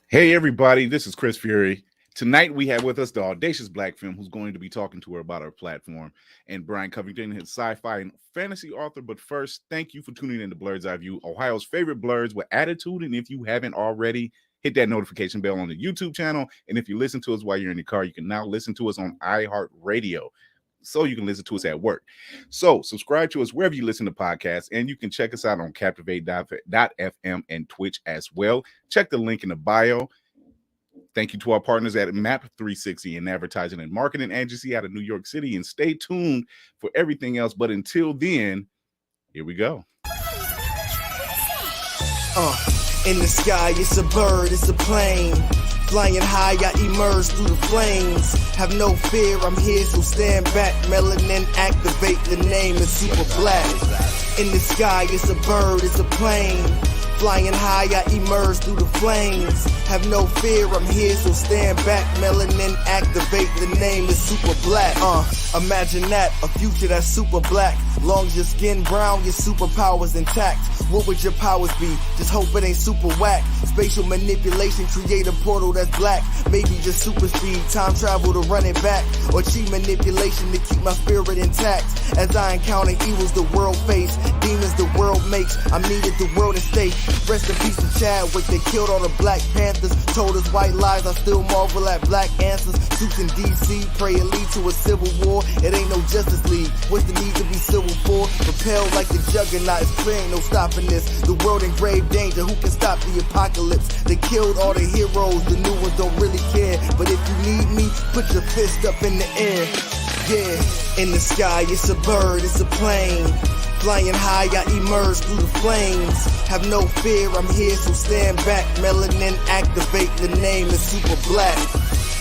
Hey everybody, this is Chris Fury. Tonight we have with us the Audacious Black Femme, who's going to be talking to her about her platform, and Brian Covington, his sci-fi and fantasy author. But first, thank you for tuning in to Blurred's Eye View, Ohio's favorite blurs with attitude. And if you haven't already, hit that notification bell on the YouTube channel. And if you listen to us while you're in the car, you can now listen to us on iHeartRadio, so you can listen to us at work. So subscribe to us wherever you listen to podcasts, and you can check us out on Captivate.fm and Twitch as well. Check the link in the bio. Thank you to our partners at Map 360, an advertising and marketing agency out of New York City, and stay tuned for everything else. But until then, here we go. In the sky, it's a bird, it's a plane. Flying high, I emerge through the flames. Have no fear, I'm here, so stand back. Melanin activate, the name is super black. In the sky, it's a bird, it's a plane. Flying high, I emerge through the flames. Have no fear, I'm here, so stand back. Melanin activate, the name is super black. Imagine that, a future that's super black. Long as your skin brown, your superpowers intact. What would your powers be? Just hope it ain't super whack. Spatial manipulation, create a portal that's black. Maybe just super speed, time travel to run it back. Or cheat manipulation to keep my spirit intact. As I encounter evils the world face, demons the world makes, I'm needed the world at stake. Rest in peace to Chadwick, they killed all the Black Panthers. Told us white lies, I still marvel at black answers. Suits in DC, pray it lead to a civil war. It ain't no Justice League, what's the need to be civil for? Propelled like the juggernaut, it's clear ain't no stopping this. The world in grave danger, who can stop the apocalypse? They killed all the heroes, the new ones don't really care. But if you need me, put your fist up in the air. Yeah, in the sky, it's a bird, it's a plane. Flying high, I emerge through the flames. Have no fear, I'm here, so stand back. Melanin activate, the name is super black.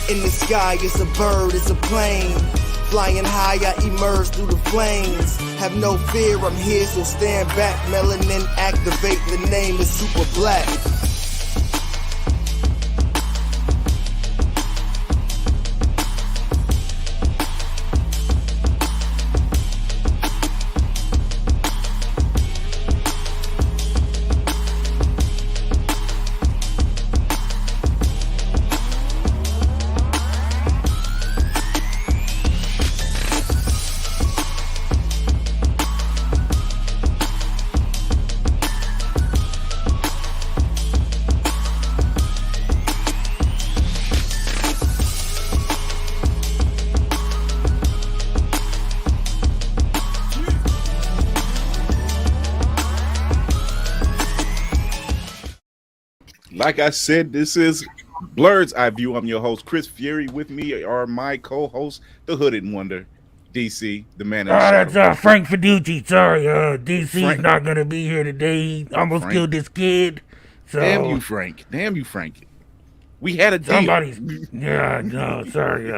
In the sky, it's a bird, it's a plane. Flying high, I emerge through the flames. Have no fear, I'm here, so stand back. Melanin activate, the name is super black. Like I said, this is Blurred's Eye View. I'm your host, Chris Fury. With me are my co-hosts, the Hooded Wonder, DC, the man in the shadow. That's Frank Fiducci. Sorry, DC's Frank. not gonna be here today. He almost Frank. killed this kid. So Damn you, Frank. Damn you, Frank. We had a deal. somebody's. Yeah, no, sorry.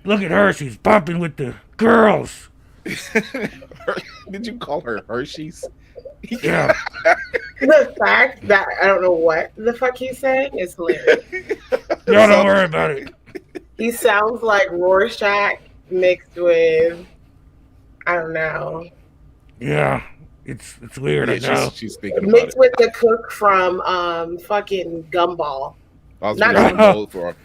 Look at her. She's bumping with the girls. Did you call her Hershey's? Yeah. The fact that I don't know what the fuck he's saying is hilarious. Y'all don't worry about it. He sounds like Rorschach mixed with, I don't know, Yeah, it's weird. I know. she's speaking about mixed it. with the cook from fucking Gumball. I was not gonna say Gumball. Moe's for.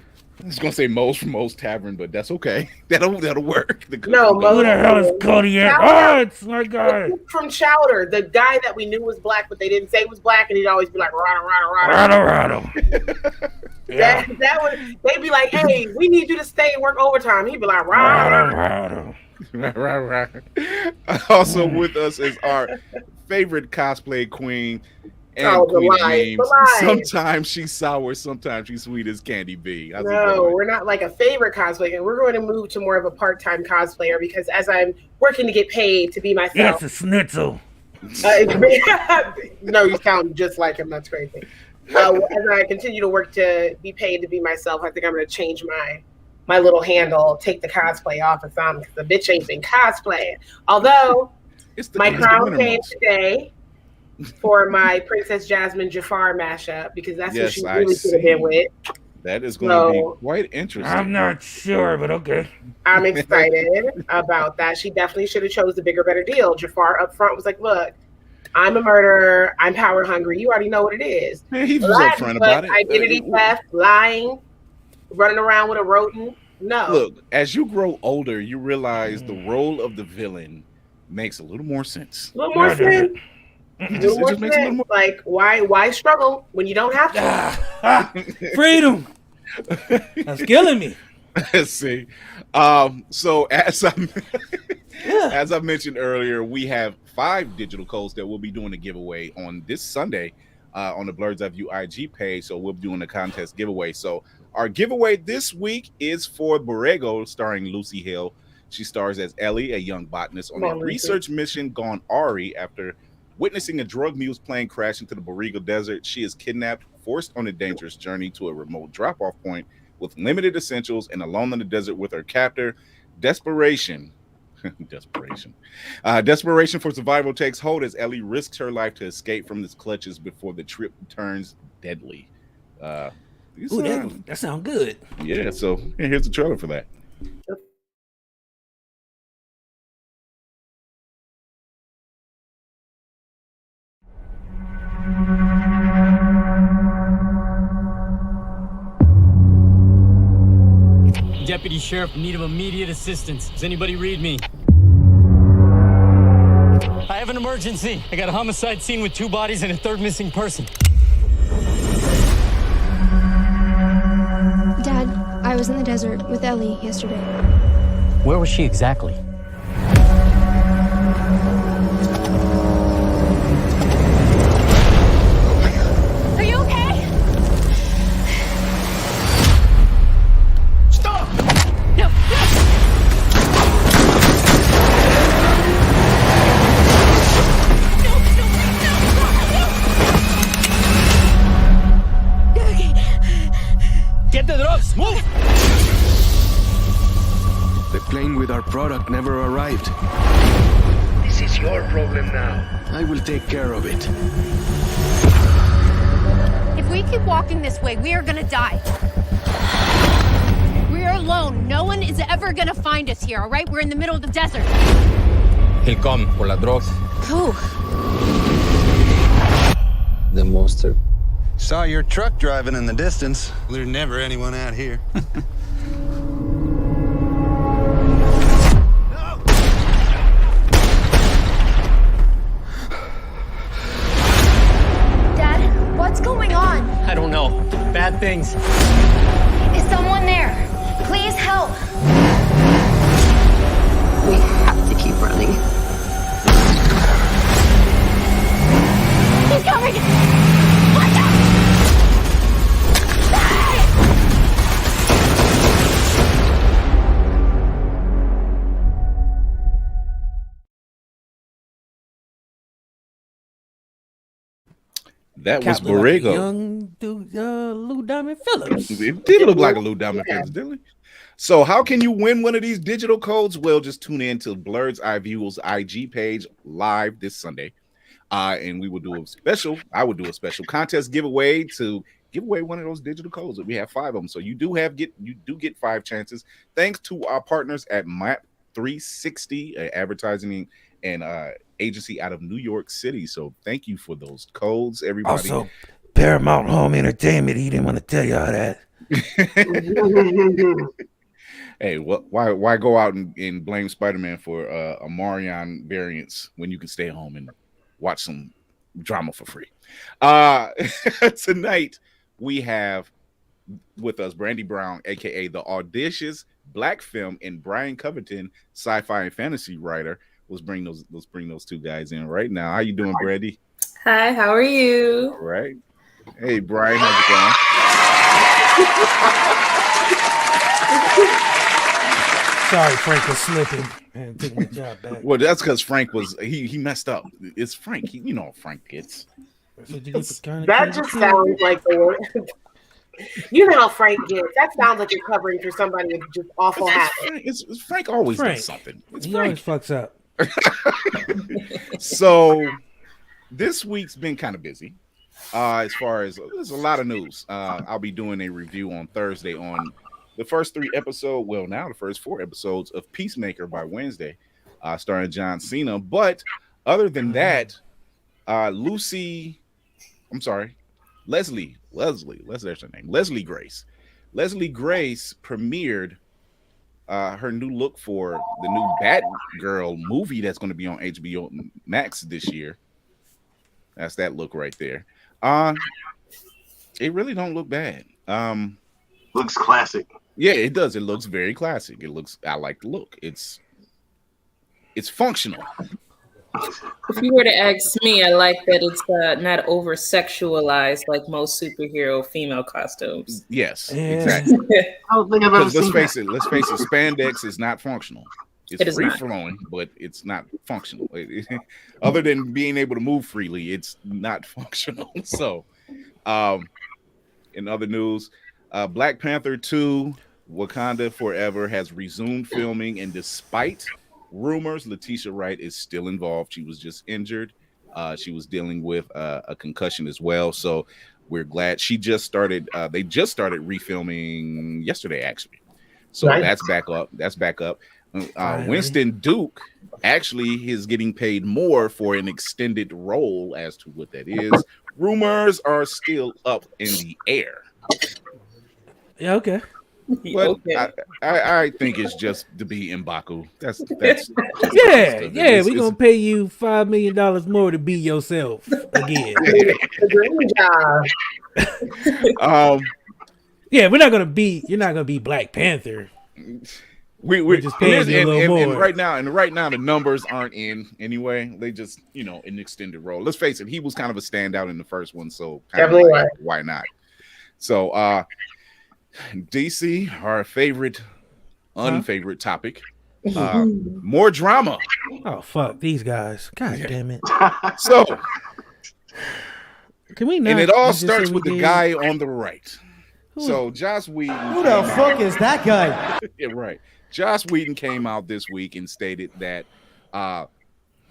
I was gonna say Moe's from Moe's Tavern, but that's okay. That'll work. The No, cook- Moe's- Who the hell is Cody? Oh, it's my The guy. cook from Chowder, the guy that we knew was black, but they didn't say was black, and he'd always be like, rada, rada, rada. Rado. Yeah. That was, they'd be like, hey, we need you to stay and work overtime. He'd be like, rada, rada. Rado. right. Also with us is our favorite cosplay queen and Oh, the queen of lies, memes. the lies. Sometimes she's sour, sometimes she's sweet as Candy B. How's it No, going? we're not like a favorite cosplayer. We're going to move to more of a part-time cosplayer because as I'm working to get paid to be Yeah, myself. it's a schnitzel. No, you sound just like him. That's crazy. As I continue to work to be paid to be myself, I think I'm going to change my little handle, take the cosplay off of some because the bitch ain't been cosplaying. Although It's the, my it's the crown winter came months. today for my Princess Jasmine Jafar mashup because that's Yes, what she I really should have been see. with. That is going to So- be quite interesting. I'm not sure, but okay. I'm excited about that. She definitely should have chose the bigger, better deal. Jafar up front was like, look, I'm a murderer. I'm power hungry. You already know what it is. Man, he was upfront about it. Identity theft, lying, running around with a rodent. No. Look, as you grow older, you realize the role of the villain makes a little more sense. A little more sense. It just makes a little more. Like, why struggle when you don't have to? Freedom. That's killing me. Let's see. So as I mentioned earlier, we have 5 digital codes that we'll be doing a giveaway on this Sunday on the Blurred's Eye View IG page. So we'll be doing a contest giveaway. So our giveaway this week is for Borrego, starring Lucy Hale. She stars as Ellie, a young botanist on a research mission gone awry after witnessing a drug mule plane crash into the Borrego Desert. She is kidnapped, forced on a dangerous journey to a remote drop-off point with limited essentials and alone in the desert with her captor. Desperation for survival takes hold as Ellie risks her life to escape from his clutches before the trip turns deadly. Ooh, that sounds good. Yeah, so here's the trailer for that. Deputy Sheriff in need of immediate assistance. Does anybody read me? I have an emergency. I got a homicide scene with 2 bodies and a 3rd missing person. Dad, I was in the desert with Ellie yesterday. Where was she exactly? Are you okay? Stop! No, Get the drugs! Move! The plane with our product never arrived. This is your problem now. I will take care of it. if we keep walking this way, we are gonna die. We are alone. No one is ever gonna find us here, all right? We're in the middle of the desert. He'll come for the drugs. Who? The monster. Saw your truck driving in the distance. There's never anyone out here. Dad, what's going on? I don't know. Bad things. Is someone there? Please help. We have to keep running. He's coming! Watch out! That was Cap looked like a Borrego. young dude, Lou Diamond Phillips. It did look like a Lou Diamond Phillips, didn't it? So how can you win one of these digital codes? Well, just tune in to Blurred's Eye View's IG page live this Sunday. And we will do a special, I would do a special contest giveaway to give away one of those digital codes. We have 5 of them. So you do get 5 chances. Thanks to our partners at Map 360 advertising and agency out of New York City. So thank you for those codes, everybody. Also, Paramount Home Entertainment. He didn't want to tell y'all that. Hey, why go out and blame Spider-Man for a Marion variance when you can stay home and watch some drama for free? Tonight we have with us Brandy Brown, aka the Audacious Black Femme, and Brian Covington, sci-fi and fantasy writer. Let's bring those 2 guys in right now. How you doing, Brandy? Hi, how are you? All right. Hey, Brian, how's Sorry, Frank was slipping and took my job back. it going? Well, that's because Frank was he messed up. It's Frank. You know how Frank gets. That just sounds like the word. You know how Frank gets. That sounds like you're covering for somebody with just awful habits. Frank always does something. It's He Frank. always fucks up. So this week's been kind of busy. As far as there's a lot of news. I'll be doing a review on Thursday on the first 3 episodes. Well, now the first 4 episodes of Peacemaker by Wednesday, starring John Cena. But other than that, Lucy, I'm sorry, Leslie, there's her name, Leslie Grace. Leslie Grace premiered her new look for the new Batgirl movie that's going to be on HBO Max this year. That's that look right there. It really don't look bad. Looks classic. Yeah, it does. It looks very classic. I like the look. It's functional. If you were to ask me, I like that it's not over sexualized like most superhero female costumes. Yes, exactly. I don't think I've ever seen Let's face it, spandex is not functional. It's free flowing, but it's not functional. Other than being able to move freely, it's not functional. So, in other news, Black Panther 2, Wakanda Forever has resumed filming, and despite rumors, Letitia Wright is still involved. She was just injured. She was dealing with a concussion as well. So we're glad she just started. They just started refilming yesterday, actually. So that's back up. Winston Duke actually is getting paid more for an extended role. As to what that is, rumors are still up in the air. Yeah, okay. But I think it's just to be M'Baku. That's yeah. We're gonna pay you $5 million more to be yourself again. Yeah, you're not gonna be Black Panther. We're just paying you a little more. And right now the numbers aren't in anyway. They just an extended role. Let's face it, he was kind of a standout in the first one, so definitely why not? So DC, our favorite, unfavorite topic. More drama. Oh fuck these guys! God damn it! So, can we not? And it all starts with the guy on the right. So Joss Whedon. Who the fuck is that guy? Yeah, right. Joss Whedon came out this week and stated that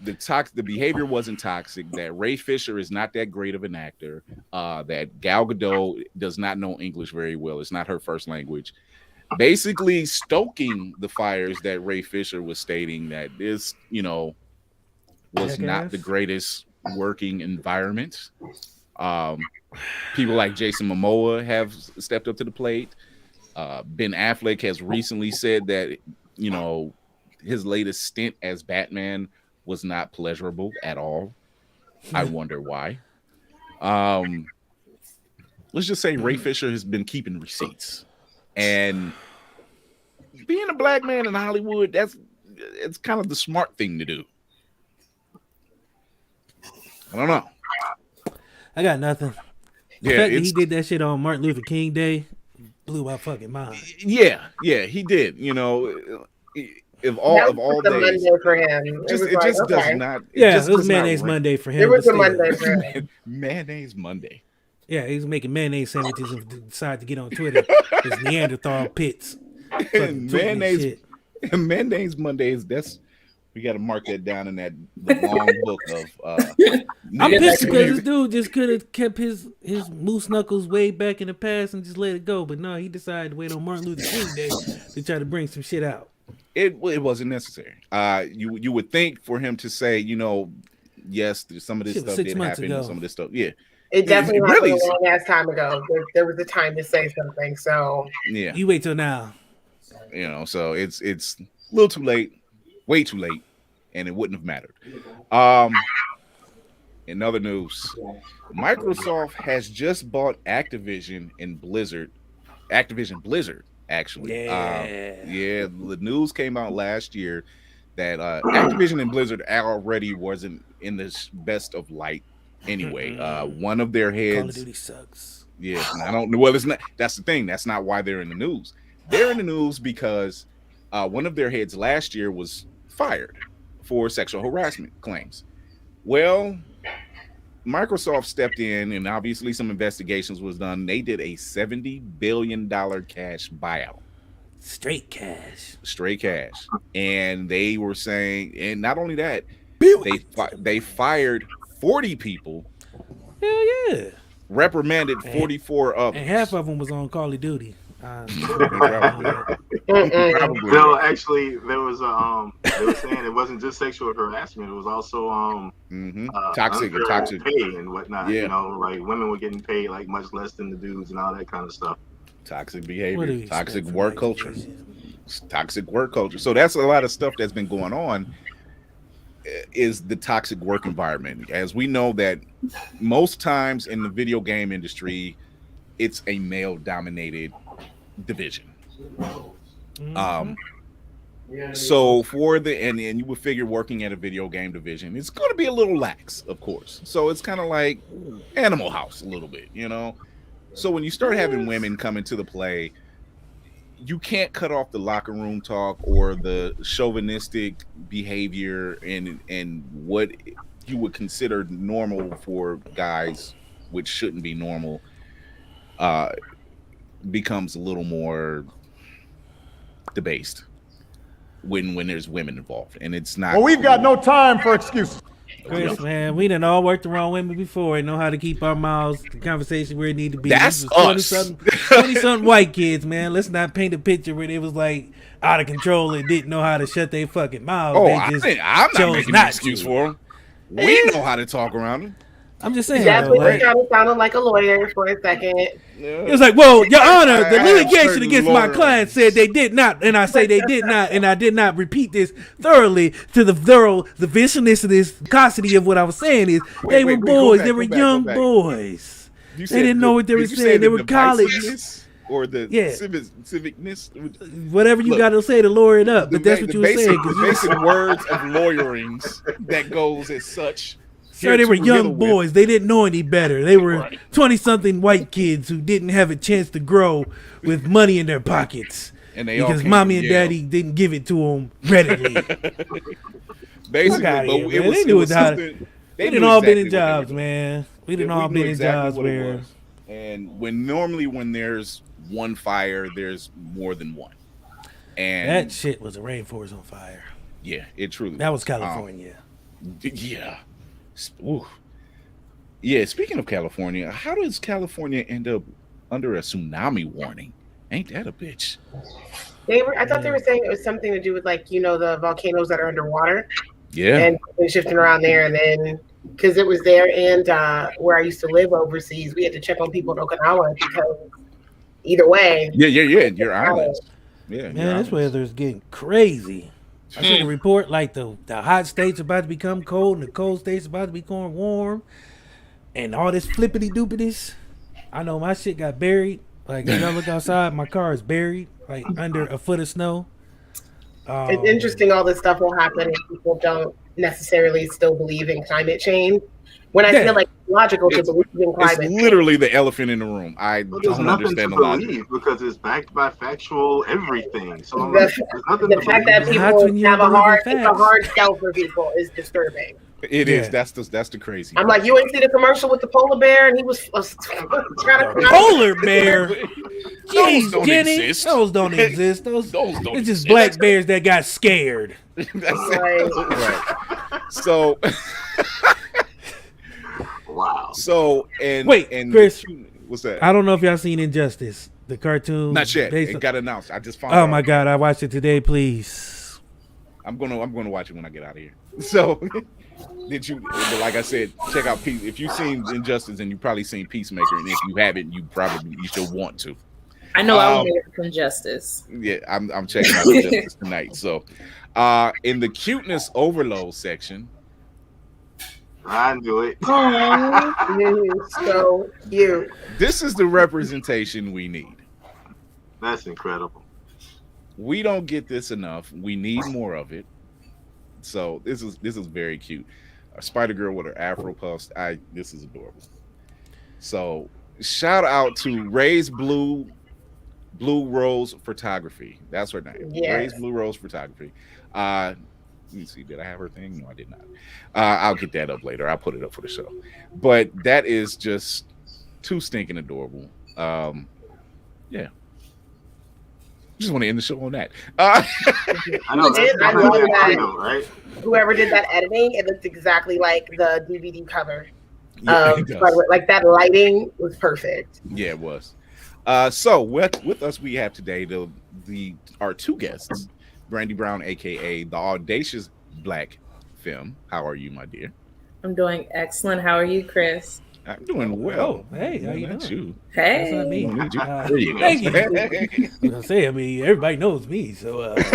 the behavior wasn't toxic, that Ray Fisher is not that great of an actor, that Gal Gadot does not know English very well. It's not her first language. Basically stoking the fires that Ray Fisher was stating that this, was not the greatest working environment. People like Jason Momoa have stepped up to the plate. Ben Affleck has recently said that, his latest stint as Batman was not pleasurable at all. I wonder why. Let's just say Ray Fisher has been keeping receipts, and being a black man in Hollywood, it's kind of the smart thing to do. I don't know. I got nothing. The fact that he did that shit on Martin Luther King Day blew my fucking mind. Yeah, he did. Of all days, Monday for him. It just does not. It was Mayonnaise Monday for him. It was a Monday for him. Mayonnaise Monday. Yeah, he was making mayonnaise sandwiches and decided to get on Twitter. His Neanderthal pits. Mayonnaise Mondays. We got to mark that down in the long book of. I'm pissed because this dude just could have kept his moose knuckles way back in the past and just let it go. But no, he decided to wait on Martin Luther King Day to try to bring some shit out. It wasn't necessary. You would think for him to say, yes, some of this stuff did happen. And some of this stuff, yeah. It definitely happened a long ass time ago. There was a time to say something. So yeah, you wait till now. So it's a little too late, way too late, and it wouldn't have mattered. In other news, Microsoft has just bought Activision Blizzard, actually. Yeah, the news came out last year that Activision and Blizzard already wasn't in the best of light anyway. One of their heads. Call of Duty sucks. Yeah, I don't know. Well, it's not. That's the thing. That's not why they're in the news. They're in the news because one of their heads last year was fired for sexual harassment claims. Well, Microsoft stepped in, and obviously some investigations was done. They did a $70 billion cash buyout. Straight cash. And they were saying, and not only that, they fired 40 people. Hell yeah. Reprimanded 44 of them. And half of them was on Call of Duty. Probably. No, actually, there was they were saying it wasn't just sexual harassment; it was also toxic pay and whatnot. Yeah. You know, like women were getting paid like much less than the dudes and all that kind of stuff. Toxic behavior, toxic work culture, toxic work culture. So that's a lot of stuff that's been going on. Is the toxic work environment, as we know that most times in the video game industry, it's a male-dominated division. So for the and you would figure working at a video game division, it's going to be a little lax, of course. So it's kind of like Animal House a little bit, you know. So when you start having women come into the play, you can't cut off the locker room talk or the chauvinistic behavior and what you would consider normal for guys, which shouldn't be normal, becomes a little more debased when there's women involved, and it's not. Well, we've got no time for excuses. Chris, man, we done all worked around women before and know how to keep our mouths, the conversation where it need to be. That's us. 20-something white kids, man. Let's not paint a picture where it was like out of control and didn't know how to shut their fucking mouths. Oh, I'm not making an excuse for them. We know how to talk around them. I'm just saying. That's what kind of sounded like a lawyer for a second. It was like, well, Your Honor, the litigation against my client said they did not, and I say they did not, and I did not repeat this thoroughly to the viscosity of what I was saying is they were boys, they were young boys. They didn't know what they were saying. They were college. Or the civicness, whatever you got to say to lawyer it up, but that's what you were saying. The basic words of lawyerings that goes as such. Sir, they were young boys. They didn't know any better. They were 20-something white kids who didn't have a chance to grow with money in their pockets. And they because mommy and daddy didn't give it to them readily. Basically, they didn't all been in jobs, man. We didn't all been in jobs where. And when there's one fire, there's more than one. And that shit was a rainforest on fire. Yeah, it truly. That was California. Yeah. Ooh. Yeah, speaking of California, how does California end up under a tsunami warning? Ain't that a bitch? I thought they were saying it was something to do with the volcanoes that are underwater. Yeah. And shifting around there, and then because it was there and where I used to live overseas, we had to check on people in Okinawa because either way. Yeah. Your islands. Yeah. Man, this weather's getting crazy. I seen a report like the hot states about to become cold and the cold states about to become warm and all this flippity doopity. I know my shit got buried. Like, if I look outside, my car is buried like under a foot of snow. It's interesting all this stuff will happen and people don't necessarily still believe in climate change. When I feel like it's logical to believe in climate change. It's literally the elephant in the room. I don't understand the logic. Because it's backed by factual everything. So the fact that people have a hard sell for people is disturbing. It is. That's the crazy. I'm like, you ain't see the commercial with the polar bear, and he was polar bear. Jeez, Jenny, those don't exist. Those don't. It's just black bears that got scared. That's right. So. Wow. So Chris, what's that? I don't know if y'all seen Injustice, the cartoon. Not yet. It got announced. I just found. Oh my God! I watched it today. Please. I'm gonna watch it when I get out of here. So, did you? Like I said, check out Peace. If you've seen Injustice, and you've probably seen Peacemaker, and if you haven't, you should want to. I know I will make Injustice. Yeah, I'm checking out Injustice tonight. So, in the cuteness overload section. I knew it. So cute. This is the representation we need. That's incredible. We don't get this enough. We need more of it. So this is very cute. A Spider Girl with her Afro puffs. This is adorable. So shout out to Ray's Blue Rose Photography. That's her name. Yes. Ray's Blue Rose Photography. Let me see. Did I have her thing? No, I did not. I'll get that up later. I'll put it up for the show. But that is just too stinking adorable. Yeah. Just want to end the show on that. I know. I love that. Right? Whoever did that editing, it looked exactly like the DVD cover. Yeah, like that lighting was perfect. Yeah, it was. So with us we have today our two guests, Brandy Brown, aka the Audacious Black Femme. How are you, my dear? I'm doing excellent. How are you, Chris? I'm doing well. Hey, how you doing? You. Hey. That's not me. There you go. Thank you. I was gonna say, I mean, everybody knows me, so not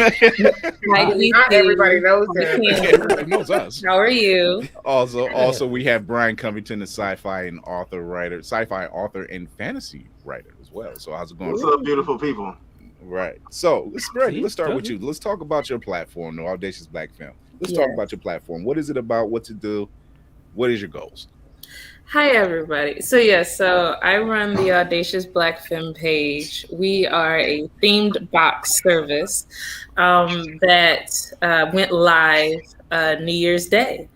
everybody knows him. Everybody knows us. How are you? Also, we have Brian Covington, the sci-fi author and fantasy writer as well. So how's it going? What's up, beautiful people? Right. So let's start with you. Let's talk about your platform, the Audacious Black Femme. Let's talk about your platform. What is it about? What to do? What is your goals? Hi, everybody. So I run the Audacious Black Femme page. We are a themed box service that went live New Year's Day.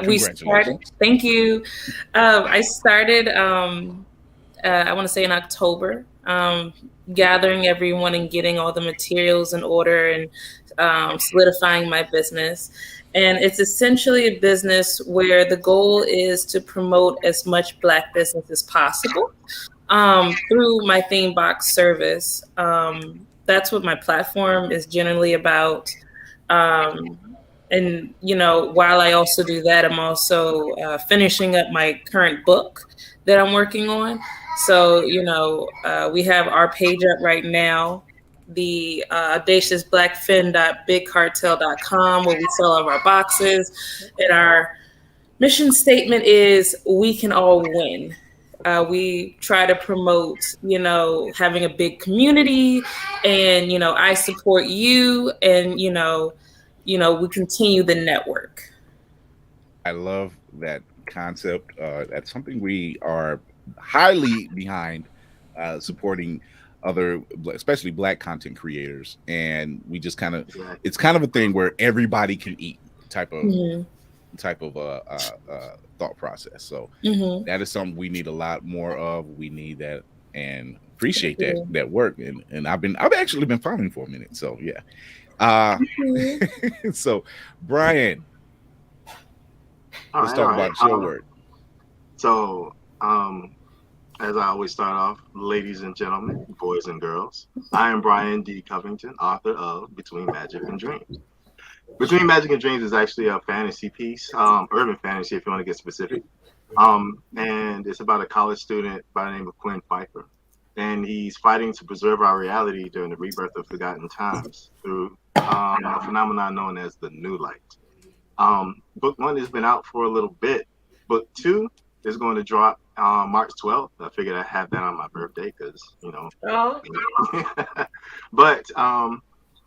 We started. Thank you. I started. I want to say in October. Gathering everyone and getting all the materials in order and solidifying my business. And it's essentially a business where the goal is to promote as much Black business as possible through my theme box service. That's what my platform is generally about. And, while I also do that, I'm also finishing up my current book that I'm working on. So, we have our page up right now, the audaciousblackfemme.bigcartel.com, where we sell all of our boxes. And our mission statement is, we can all win. We try to promote, having a big community, and, I support you, and, we continue the network. I love that concept. That's something we are highly behind, supporting other, especially Black content creators, and we just it's kind of a thing where everybody can eat type of thought process. So that is something we need a lot more of. We need that and appreciate that work. And I've actually been following for a minute. So yeah. So Brian, let's talk about your work. So as I always start off, ladies and gentlemen, boys and girls, I am Brian D. Covington, author of Between Magic and Dreams. Between Magic and Dreams is actually a fantasy piece, urban fantasy if you want to get specific. And it's about a college student by the name of Quinn Pfeiffer. And he's fighting to preserve our reality during the rebirth of forgotten times through a phenomenon known as the New Light. Book 1 has been out for a little bit. Book 2 is going to drop March 12th. I figured I'd have that on my birthday because, But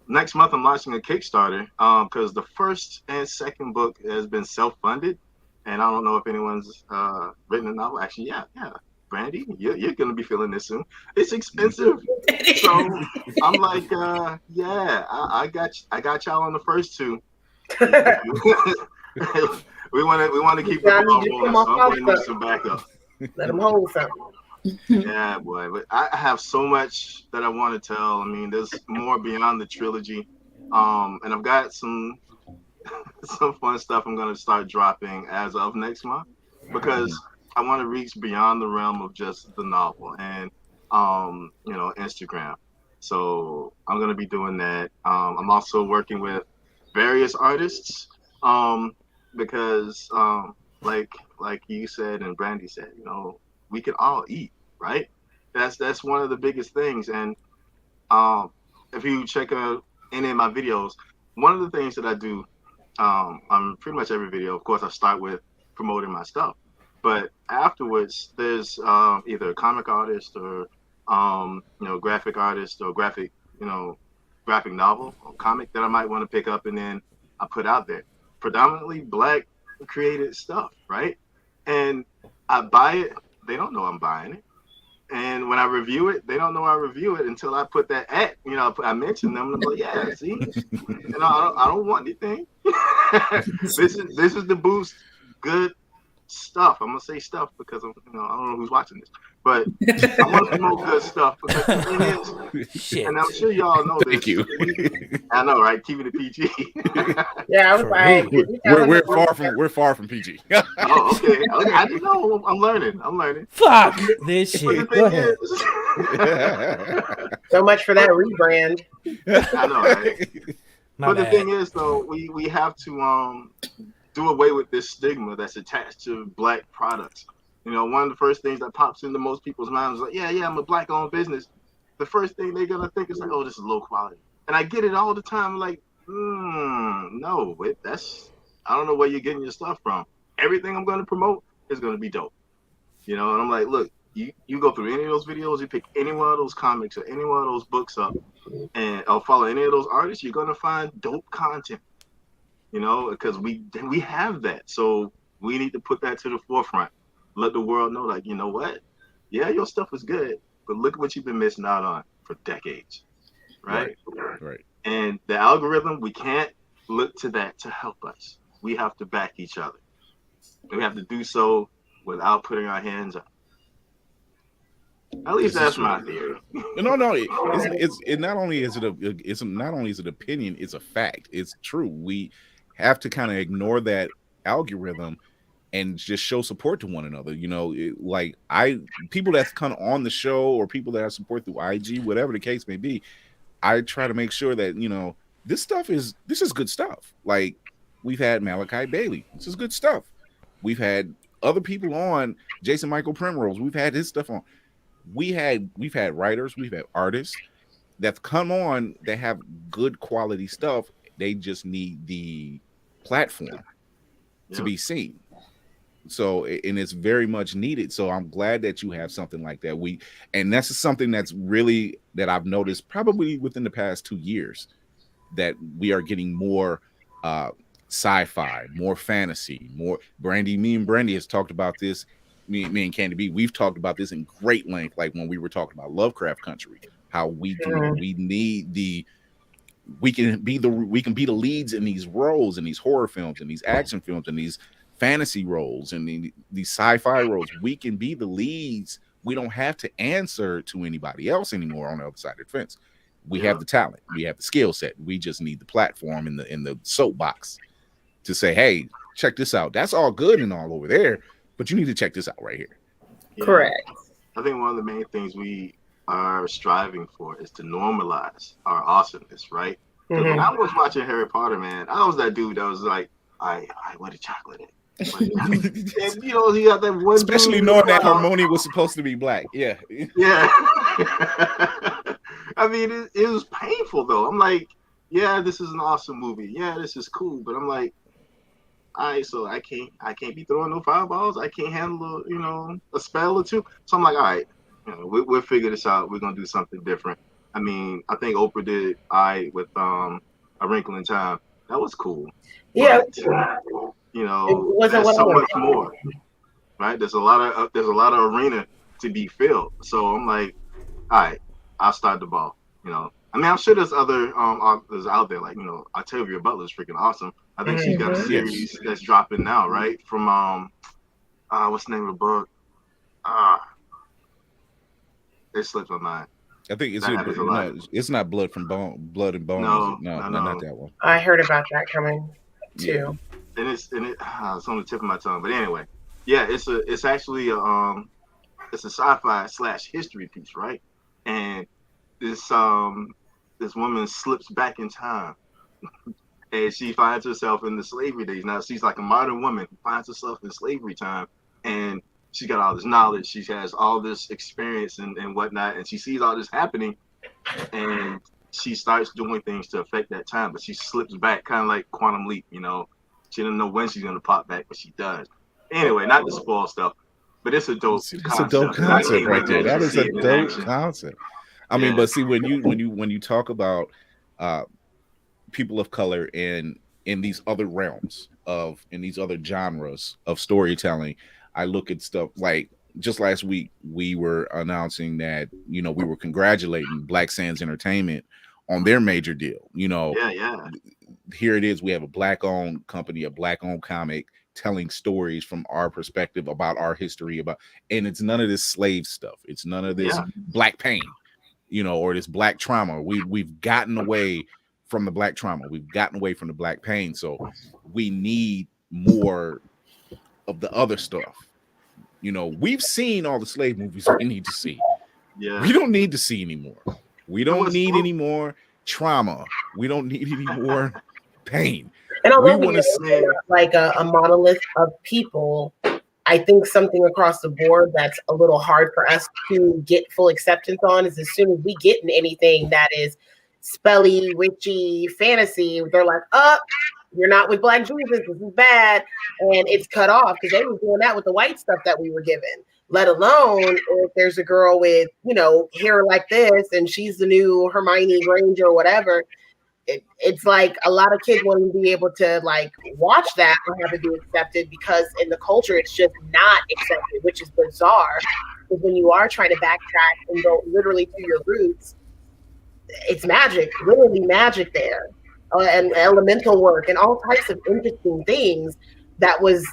next month I'm launching a Kickstarter because the first and second book has been self-funded. And I don't know if anyone's written a novel. Actually, yeah. Brandy, you're going to be feeling this soon. It's expensive. So I'm like, I got y'all on the first two. We want to keep the ball rolling, so I'm going to need some backup. Let them hold something. Yeah, boy. But I have so much that I want to tell. I mean, there's more beyond the trilogy. And I've got some fun stuff I'm going to start dropping as of next month because I want to reach beyond the realm of just the novel and, Instagram. So I'm going to be doing that. I'm also working with various artists because like you said and Brandy said, we can all eat, right? That's one of the biggest things. And if you check out any of my videos, one of the things that I do on pretty much every video, of course, I start with promoting my stuff. But afterwards, there's either a comic artist or graphic artist or graphic novel or comic that I might want to pick up and then I put out there. Predominantly Black created stuff, right? And I buy it. They don't know I'm buying it. And when I review it, they don't know I review it until I put that I mention them and I'm like, yeah, see, I don't want anything. This is to boost good stuff. I'm gonna say stuff because I don't know who's watching this, but I want to promote good stuff because the thing is, Shit. and I'm sure y'all know this. Thank you. I know, right? Keeping it PG. Yeah, I was like, we're far from PG. Oh, okay. I didn't know. I'm learning. Fuck this shit. Go ahead. So much for that rebrand. I know, right? But the bad. thing is, though, we have to do away with this stigma that's attached to Black products. You know, one of the first things that pops into most people's minds is like, yeah, I'm a Black-owned business. The first thing they're gonna think is like, oh, this is low quality. And I get it all the time. Like, no, I don't know where you're getting your stuff from. Everything I'm gonna promote is gonna be dope. You know, and I'm like, look, you go through any of those videos, you pick any one of those comics or any one of those books up, and I'll follow any of those artists, you're gonna find dope content. You know, because we have that, so we need to put that to the forefront. Let the world know, like, you know what? Yeah, your stuff is good, but look at what you've been missing out on for decades, right? Right. And the algorithm, we can't look to that to help us. We have to back each other. We have to do so without putting our hands up. At least that's my theory. No, it's not only is it opinion, it's a fact. It's true. We have to kind of ignore that algorithm and just show support to one another. You know, people that's kind of on the show or people that I support through IG, whatever the case may be, I try to make sure that, you know, this is good stuff. Like, we've had Malachi Bailey. This is good stuff. We've had other people on, Jason Michael Primrose. We've had his stuff on. We've had writers, we've had artists that's come on that have good quality stuff. They just need the platform to be seen. So, and it's very much needed. So I'm glad that you have something like that. And that's something that's really, that I've noticed probably within the past 2 years, that we are getting more sci-fi, more fantasy, more me and Brandy has talked about this. Me and Candy B, we've talked about this in great length, like when we were talking about Lovecraft Country, how we need we can be the leads in these roles, in these horror films, in these action films, in these fantasy roles, and these sci-fi roles. We can be the leads. We don't have to answer to anybody else anymore on the other side of the fence. We have the talent, we have the skill set. We just need the platform in the soapbox to say, hey, check this out. That's all good and all over there, but you need to check this out right here. Yeah. Correct. I think one of the main things we are striving for is to normalize our awesomeness, right? Because when I was watching Harry Potter, man, I was that dude that was like, I want a chocolate. And you know, he got that one, especially knowing that Hermione was supposed to be Black. Yeah. I mean, it was painful though. I'm like, yeah, this is an awesome movie. Yeah, this is cool, but I'm like, all right, so I can't be throwing no fireballs. I can't handle a spell or two. So I'm like, all right, we'll figure this out. We're gonna do something different. I mean, I think Oprah did with A Wrinkle in Time. That was cool. Yeah. But, there's so much more, right? There's a lot of arena to be filled. So I'm like, all right, I'll start the ball. I mean, I'm sure there's other authors out there, like, Octavia Butler is freaking awesome. I think she's got a series that's dropping now, right? From what's the name of the book? It slipped my mind. I think it's not Blood and Bone. No, not that one. I heard about that coming too. Yeah. And it's on the tip of my tongue. But anyway, yeah, it's actually a sci-fi / history piece, right? And this woman slips back in time, and she finds herself in the slavery days. Now she's like a modern woman who finds herself in slavery time, and she got all this knowledge. She has all this experience and whatnot, and she sees all this happening, and she starts doing things to affect that time. But she slips back, kind of like Quantum Leap. She doesn't know when she's gonna pop back, but she does. Anyway, not to spoil stuff, but it's a dope. It's a dope concept right there. That is a dope concept. I mean, but see, when you talk about people of color in these other realms in these other genres of storytelling, I look at stuff like just last week we were announcing that we were congratulating Black Sands Entertainment on their major deal. Here it is. We have a Black-owned company, a Black-owned comic telling stories from our perspective about our history, and it's none of this slave stuff. It's none of this black pain, or this black trauma. We've gotten away from the black trauma. We've gotten away from the black pain. So we need more of the other stuff. We've seen all the slave movies we need to see. Yeah. We don't need to see anymore. We don't need any more trauma. We don't need any more pain. And although we want to see like a monolith of people, I think something across the board that's a little hard for us to get full acceptance on is as soon as we get in anything that is spelly, witchy, fantasy, they're like, you're not with Black Jesus, this is bad. And it's cut off because they were doing that with the white stuff that we were given. Let alone if there's a girl with, hair like this and she's the new Hermione Granger or whatever. It's like a lot of kids want to be able to like watch that or have it be accepted because in the culture it's just not accepted, which is bizarre. Because when you are trying to backtrack and go literally to your roots, it's magic, literally magic there, and elemental work and all types of interesting things that was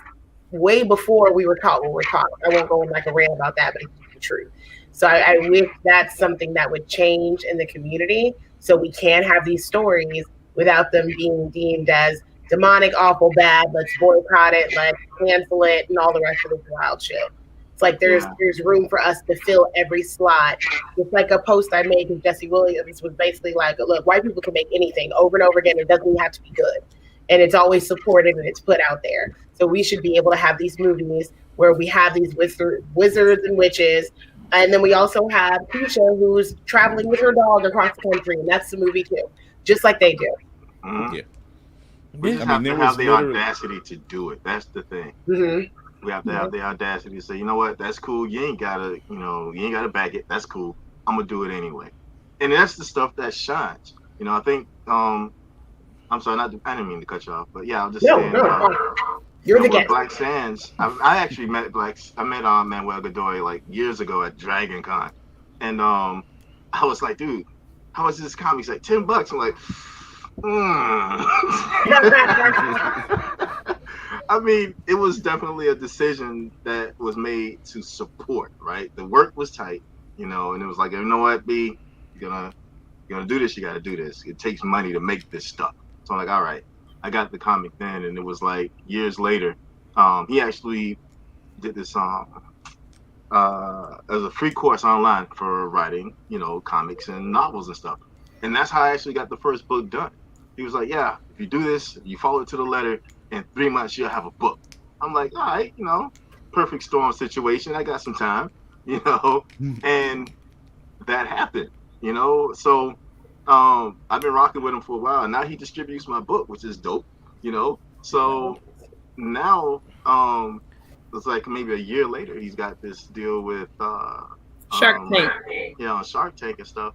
way before we were taught what we're taught. I won't go in like a rant about that, but it's the truth. So I wish that's something that would change in the community so we can have these stories without them being deemed as demonic, awful, bad, let's boycott it, let's cancel it, and all the rest of this wild shit. It's like there's room for us to fill every slot. It's like a post I made with Jesse Williams was basically like, look, white people can make anything over and over again. It doesn't even have to be good. And it's always supported and it's put out there. So we should be able to have these movies where we have these wizards and witches. And then we also have Keisha, who's traveling with her dog across the country. And that's the movie too, just like they do. Mm-hmm. Yeah. We just have to have the audacity to do it. That's the thing. Mm-hmm. We have to have the audacity to say, you know what, that's cool. You ain't gotta, you ain't gotta back it. That's cool. I'm gonna do it anyway. And that's the stuff that shines. I think, I'm sorry, I didn't mean to cut you off, but yeah, I'll just saying. You're the guest. Black Sands. I actually met Manuel Godoy like years ago at Dragon Con, and I was like, dude, how much is this comic? He's like $10. I'm like, I mean, it was definitely a decision that was made to support, right? The work was tight, and it was like, you know what, B, you're gonna do this, you gotta do this. It takes money to make this stuff. So I'm like, all right. I got the comic then, and it was like years later. He actually did this as a free course online for writing, comics and novels and stuff. And that's how I actually got the first book done. He was like, yeah, if you do this, you follow it to the letter, in 3 months you'll have a book. I'm like, all right, perfect storm situation. I got some time, and that happened, So I've been rocking with him for a while, and now he distributes my book, which is dope, So now, it's like maybe a year later, he's got this deal with Shark Tank. Shark Tank and stuff.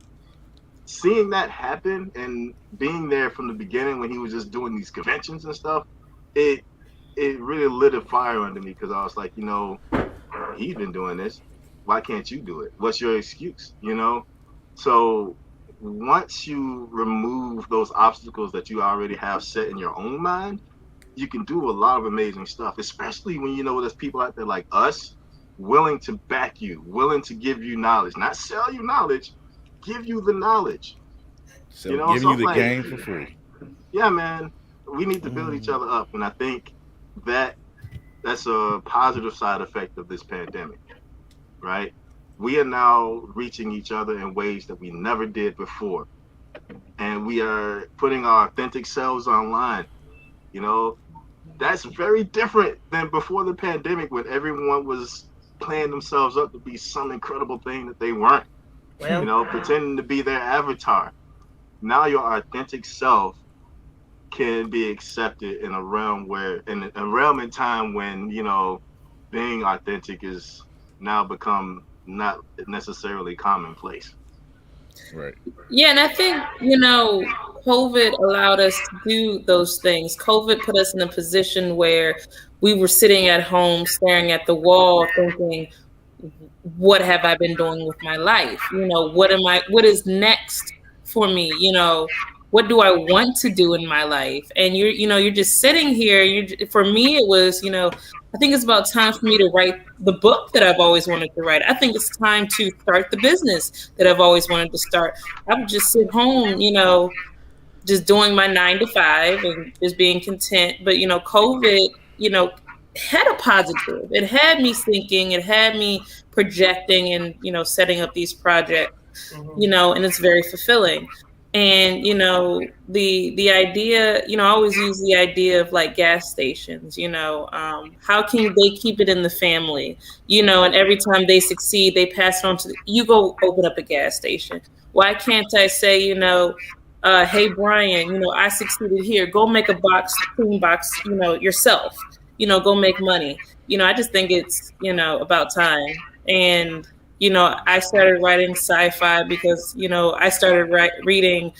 Seeing that happen and being there from the beginning when he was just doing these conventions and stuff, it really lit a fire under me because I was like, he's been doing this. Why can't you do it? What's your excuse? So once you remove those obstacles that you already have set in your own mind, you can do a lot of amazing stuff, especially when there's people out there like us willing to back you, willing to give you knowledge, not sell you knowledge, give you the knowledge. So give you the game for free. Yeah, man, we need to build each other up. And I think that's a positive side effect of this pandemic, right? We are now reaching each other in ways that we never did before. And we are putting our authentic selves online. That's very different than before the pandemic when everyone was playing themselves up to be some incredible thing that they weren't. Well, pretending to be their avatar. Now your authentic self can be accepted in a realm in time when, being authentic is now become not necessarily commonplace. Right. Yeah, and I think, COVID allowed us to do those things. COVID put us in a position where we were sitting at home staring at the wall thinking, what have I been doing with my life? What is next for me? what do I want to do in my life? And you're just sitting here. For me, it was, I think it's about time for me to write the book that I've always wanted to write. I think it's time to start the business that I've always wanted to start. I would just sit home, just doing my 9 to 5 and just being content. But, COVID, had a positive. It had me thinking, it had me projecting and, setting up these projects, and it's very fulfilling. And, the idea, I always use the idea of like gas stations, how can they keep it in the family, and every time they succeed, they pass it on to you go open up a gas station. Why can't I say, hey, Brian, I succeeded here. Go make a clean box, yourself, go make money. I just think it's, about time. And, I started writing sci-fi because, I started reading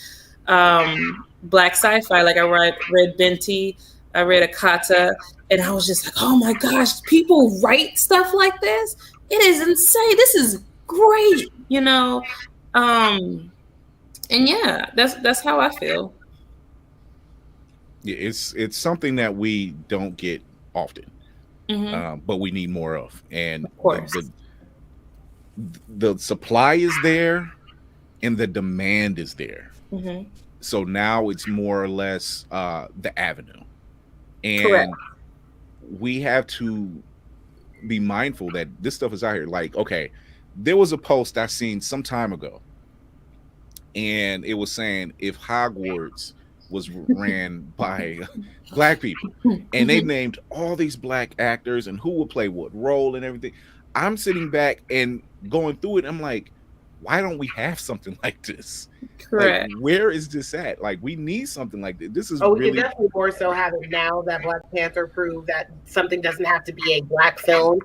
Black sci-fi. Like I read Binti, I read Akata, and I was just like, oh my gosh, people write stuff like this? It is insane. This is great, and yeah, that's how I feel. Yeah, it's something that we don't get often, but we need more of. And of course, the supply is there, and the demand is there. So now it's more or less the avenue, and correct. We have to be mindful that this stuff is out here. Like, okay, there was a post I seen some time ago. And it was saying if Hogwarts was ran by Black people, and they named all these Black actors and who would play what role and everything. I'm sitting back and going through it. I'm like, why don't we have something like this? Correct. Like, where is this at? Like, we need something like this. This is we really can definitely more so have it now that Black Panther proved that something doesn't have to be a Black film.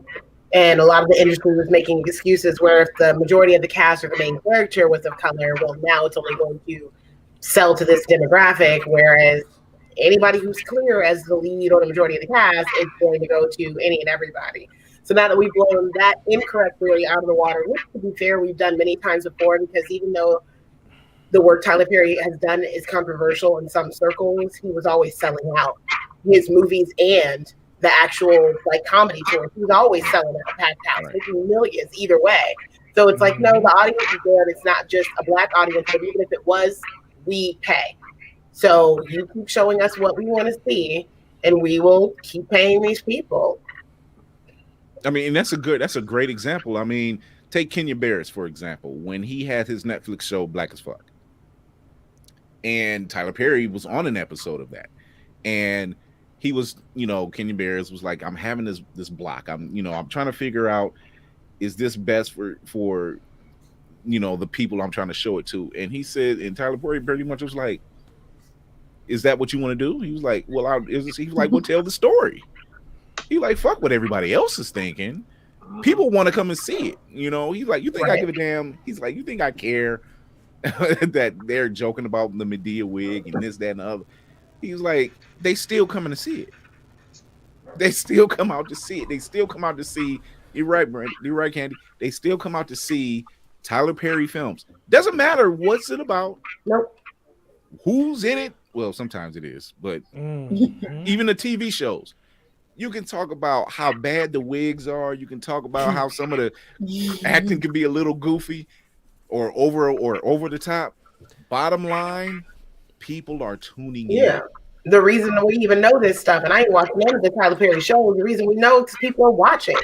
And a lot of the industry was making excuses where if the majority of the cast or the main character was of color, well, now it's only going to sell to this demographic, whereas anybody who's clear as the lead or the majority of the cast is going to go to any and everybody. So now that we've blown that incorrect theory out of the water, which, to be fair, we've done many times before, because even though the work Tyler Perry has done is controversial in some circles, he was always selling out his movies and the actual like comedy tour. He's always selling out packed house, making millions either way. So it's like, no, the audience is there. And it's not just a Black audience, but even if it was, we pay. So you keep showing us what we want to see, and we will keep paying these people. I mean, and that's a great example. I mean, take Kenya Barris, for example, when he had his Netflix show Black as Fuck. And Tyler Perry was on an episode of that. And he was, Kenya Barris was like, I'm having this block. I'm trying to figure out, is this best for the people I'm trying to show it to? And he said, and Tyler Perry pretty much was like, is that what you want to do? He was like, well, he was like, well, tell the story. He like, fuck what everybody else is thinking. People want to come and see it. He's like, you think I give a damn? He's like, you think I care that they're joking about the Medea wig and this, that, and the other? He's like, they still coming to see it. They still come out to see it. They still come out to see. You're right, Brent. You're right, Candy. They still come out to see Tyler Perry films. Doesn't matter what's it about. Nope. Who's in it? Well, sometimes it is, but even the TV shows, you can talk about how bad the wigs are. You can talk about how some of the acting can be a little goofy or over the top. Bottom line, people are tuning in. The reason we even know this stuff, and I ain't watched none of the Tyler Perry shows, the reason we know is people are watching.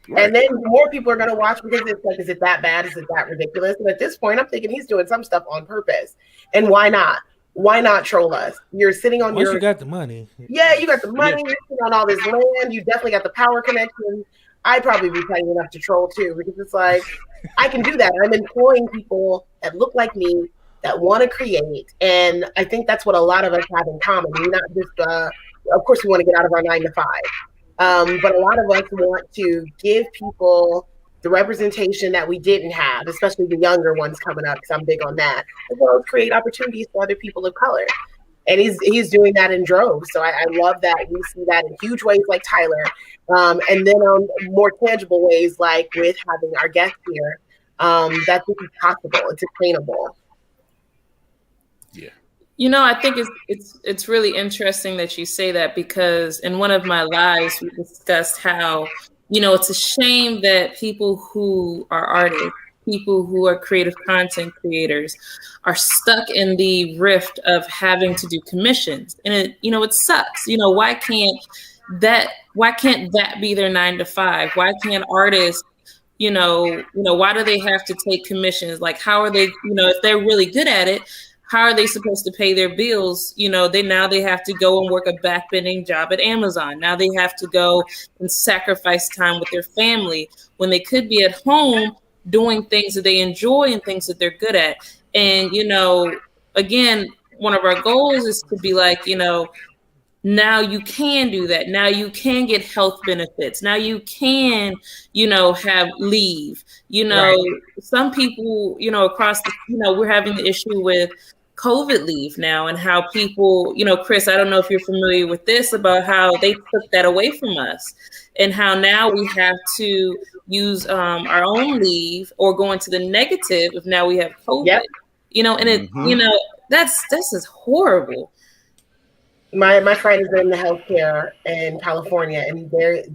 Right. And then more people are going to watch because it's like, is it that bad? Is it that ridiculous? And at this point, I'm thinking he's doing some stuff on purpose. And why not? Why not troll us? You're sitting on Once you got the money. Yeah, you got the money. You're sitting on all this land. You definitely got the power connection. I'd probably be paying enough to troll too, because it's like, I can do that. I'm employing people that look like me, that want to create. And I think that's what a lot of us have in common. We're not just, of course, we want to get out of our 9 to 5. But a lot of us want to give people the representation that we didn't have, especially the younger ones coming up, because I'm big on that, as well as create opportunities for other people of color. And he's doing that in droves. So I love that we see that in huge ways like Tyler. And then on more tangible ways, like with having our guests here, that this is possible. It's attainable. Yeah. You know, I think it's really interesting that you say that, because in one of my lives we discussed how, you know, it's a shame that people who are artists, people who are creative content creators, are stuck in the rift of having to do commissions, and it, you know, it sucks. You know, why can't that be their 9 to 5? Why can't artists, why do they have to take commissions? Like, how are they, if they're really good at it, how are they supposed to pay their bills? You know, they have to go and work a backbending job at Amazon. Now they have to go and sacrifice time with their family when they could be at home doing things that they enjoy and things that they're good at. And, again, one of our goals is to be like, now you can do that. Now you can get health benefits. Now you can, have leave. Right. Some people, across the, we're having the issue with COVID leave now, and how people, Chris, I don't know if you're familiar with this, about how they took that away from us, and how now we have to use our own leave or go into the negative if now we have COVID. Yep. And it, this is horrible. My friend is in the healthcare in California, and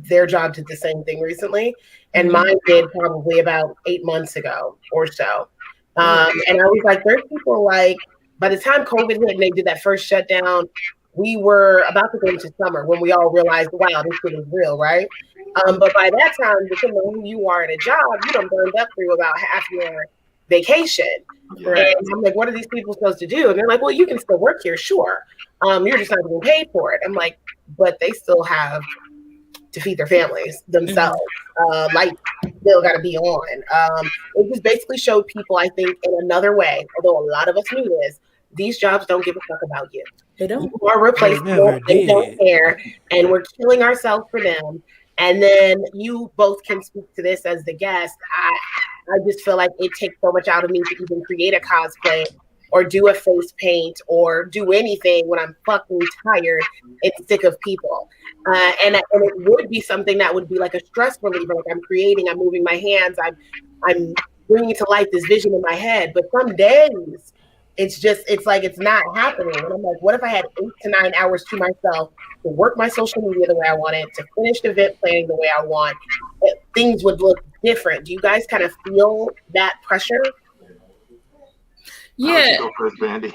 their job did the same thing recently, and mine did probably about 8 months ago or so. And I was like, there's people like, by the time COVID hit and they did that first shutdown, we were about to go into summer when we all realized, wow, this shit is real, right? But by that time, depending on who you are at a job, you done burned up through about half your vacation. Right. And I'm like, what are these people supposed to do? And they're like, well, you can still work here, sure. You're just not getting paid for it. I'm like, but they still have to feed their families themselves. Lights still got to be on. It just basically showed people, I think, in another way, although a lot of us knew this, these jobs don't give a fuck about you. They don't. You are replaceable. They don't care. And we're killing ourselves for them. And then you both can speak to this as the guest. I just feel like it takes so much out of me to even create a cosplay or do a face paint or do anything when I'm fucking tired and sick of people. And it would be something that would be like a stress reliever. Like I'm creating, I'm moving my hands, I'm bringing to life this vision in my head. But some days it's like it's not happening. And I'm like, what if I had 8 to 9 hours to myself to work my social media the way I want it, to finish event planning the way I want? Things would look different. Do you guys kind of feel that pressure? Yeah. Go first, Brandy.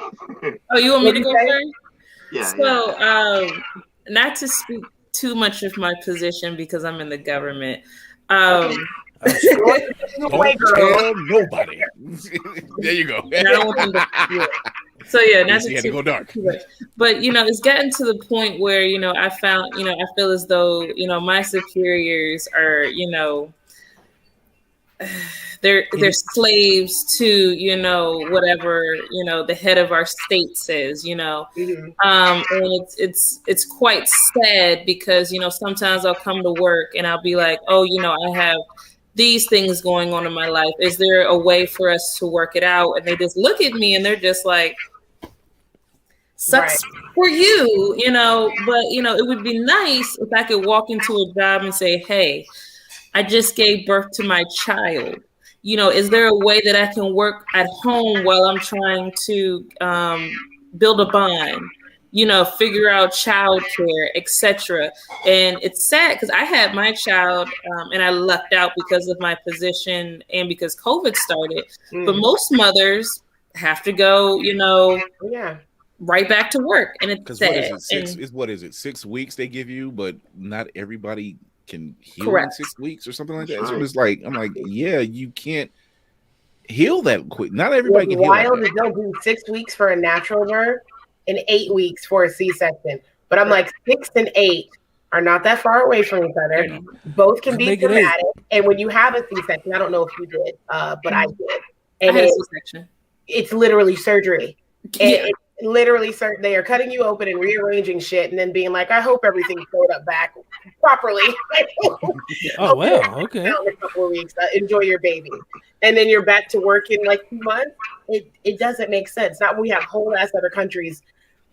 Oh, you want me to go first? Yeah. So, not to speak too much of my position because I'm in the government. Don't tell nobody. There you go. So yeah, not to go dark. But it's gotten to the point where I feel as though my superiors are they're slaves to whatever the head of our state says, and it's quite sad because sometimes I'll come to work and I'll be like, oh, I have these things going on in my life. Is there a way for us to work it out? And they just look at me and they're just like, sucks for you, but it would be nice if I could walk into a job and say, hey, I just gave birth to my child. Is there a way that I can work at home while I'm trying to build a bond, figure out childcare, etc. And it's sad because I had my child and I lucked out because of my position and because COVID started. But most mothers have to go, right back to work. And it's sad. What is it? 6 weeks they give you, but not everybody can heal Correct. in 6 weeks or something like that. So it's like, I'm like, yeah, you can't heal that quick. Not everybody can heal. Wild is they'll do 6 weeks for a natural birth and 8 weeks for a C-section. But I'm like, 6 and 8 are not that far away from each other. Both can be traumatic. And when you have a C-section, I don't know if you did, but I did. And I had a C-section. It's literally surgery. Yeah. Literally, they are cutting you open and rearranging shit, and then being like, "I hope everything's sewed up back properly." Oh wow, okay. In a couple of weeks, enjoy your baby, and then you're back to work in like 2 months. It doesn't make sense. Not when we have whole ass other countries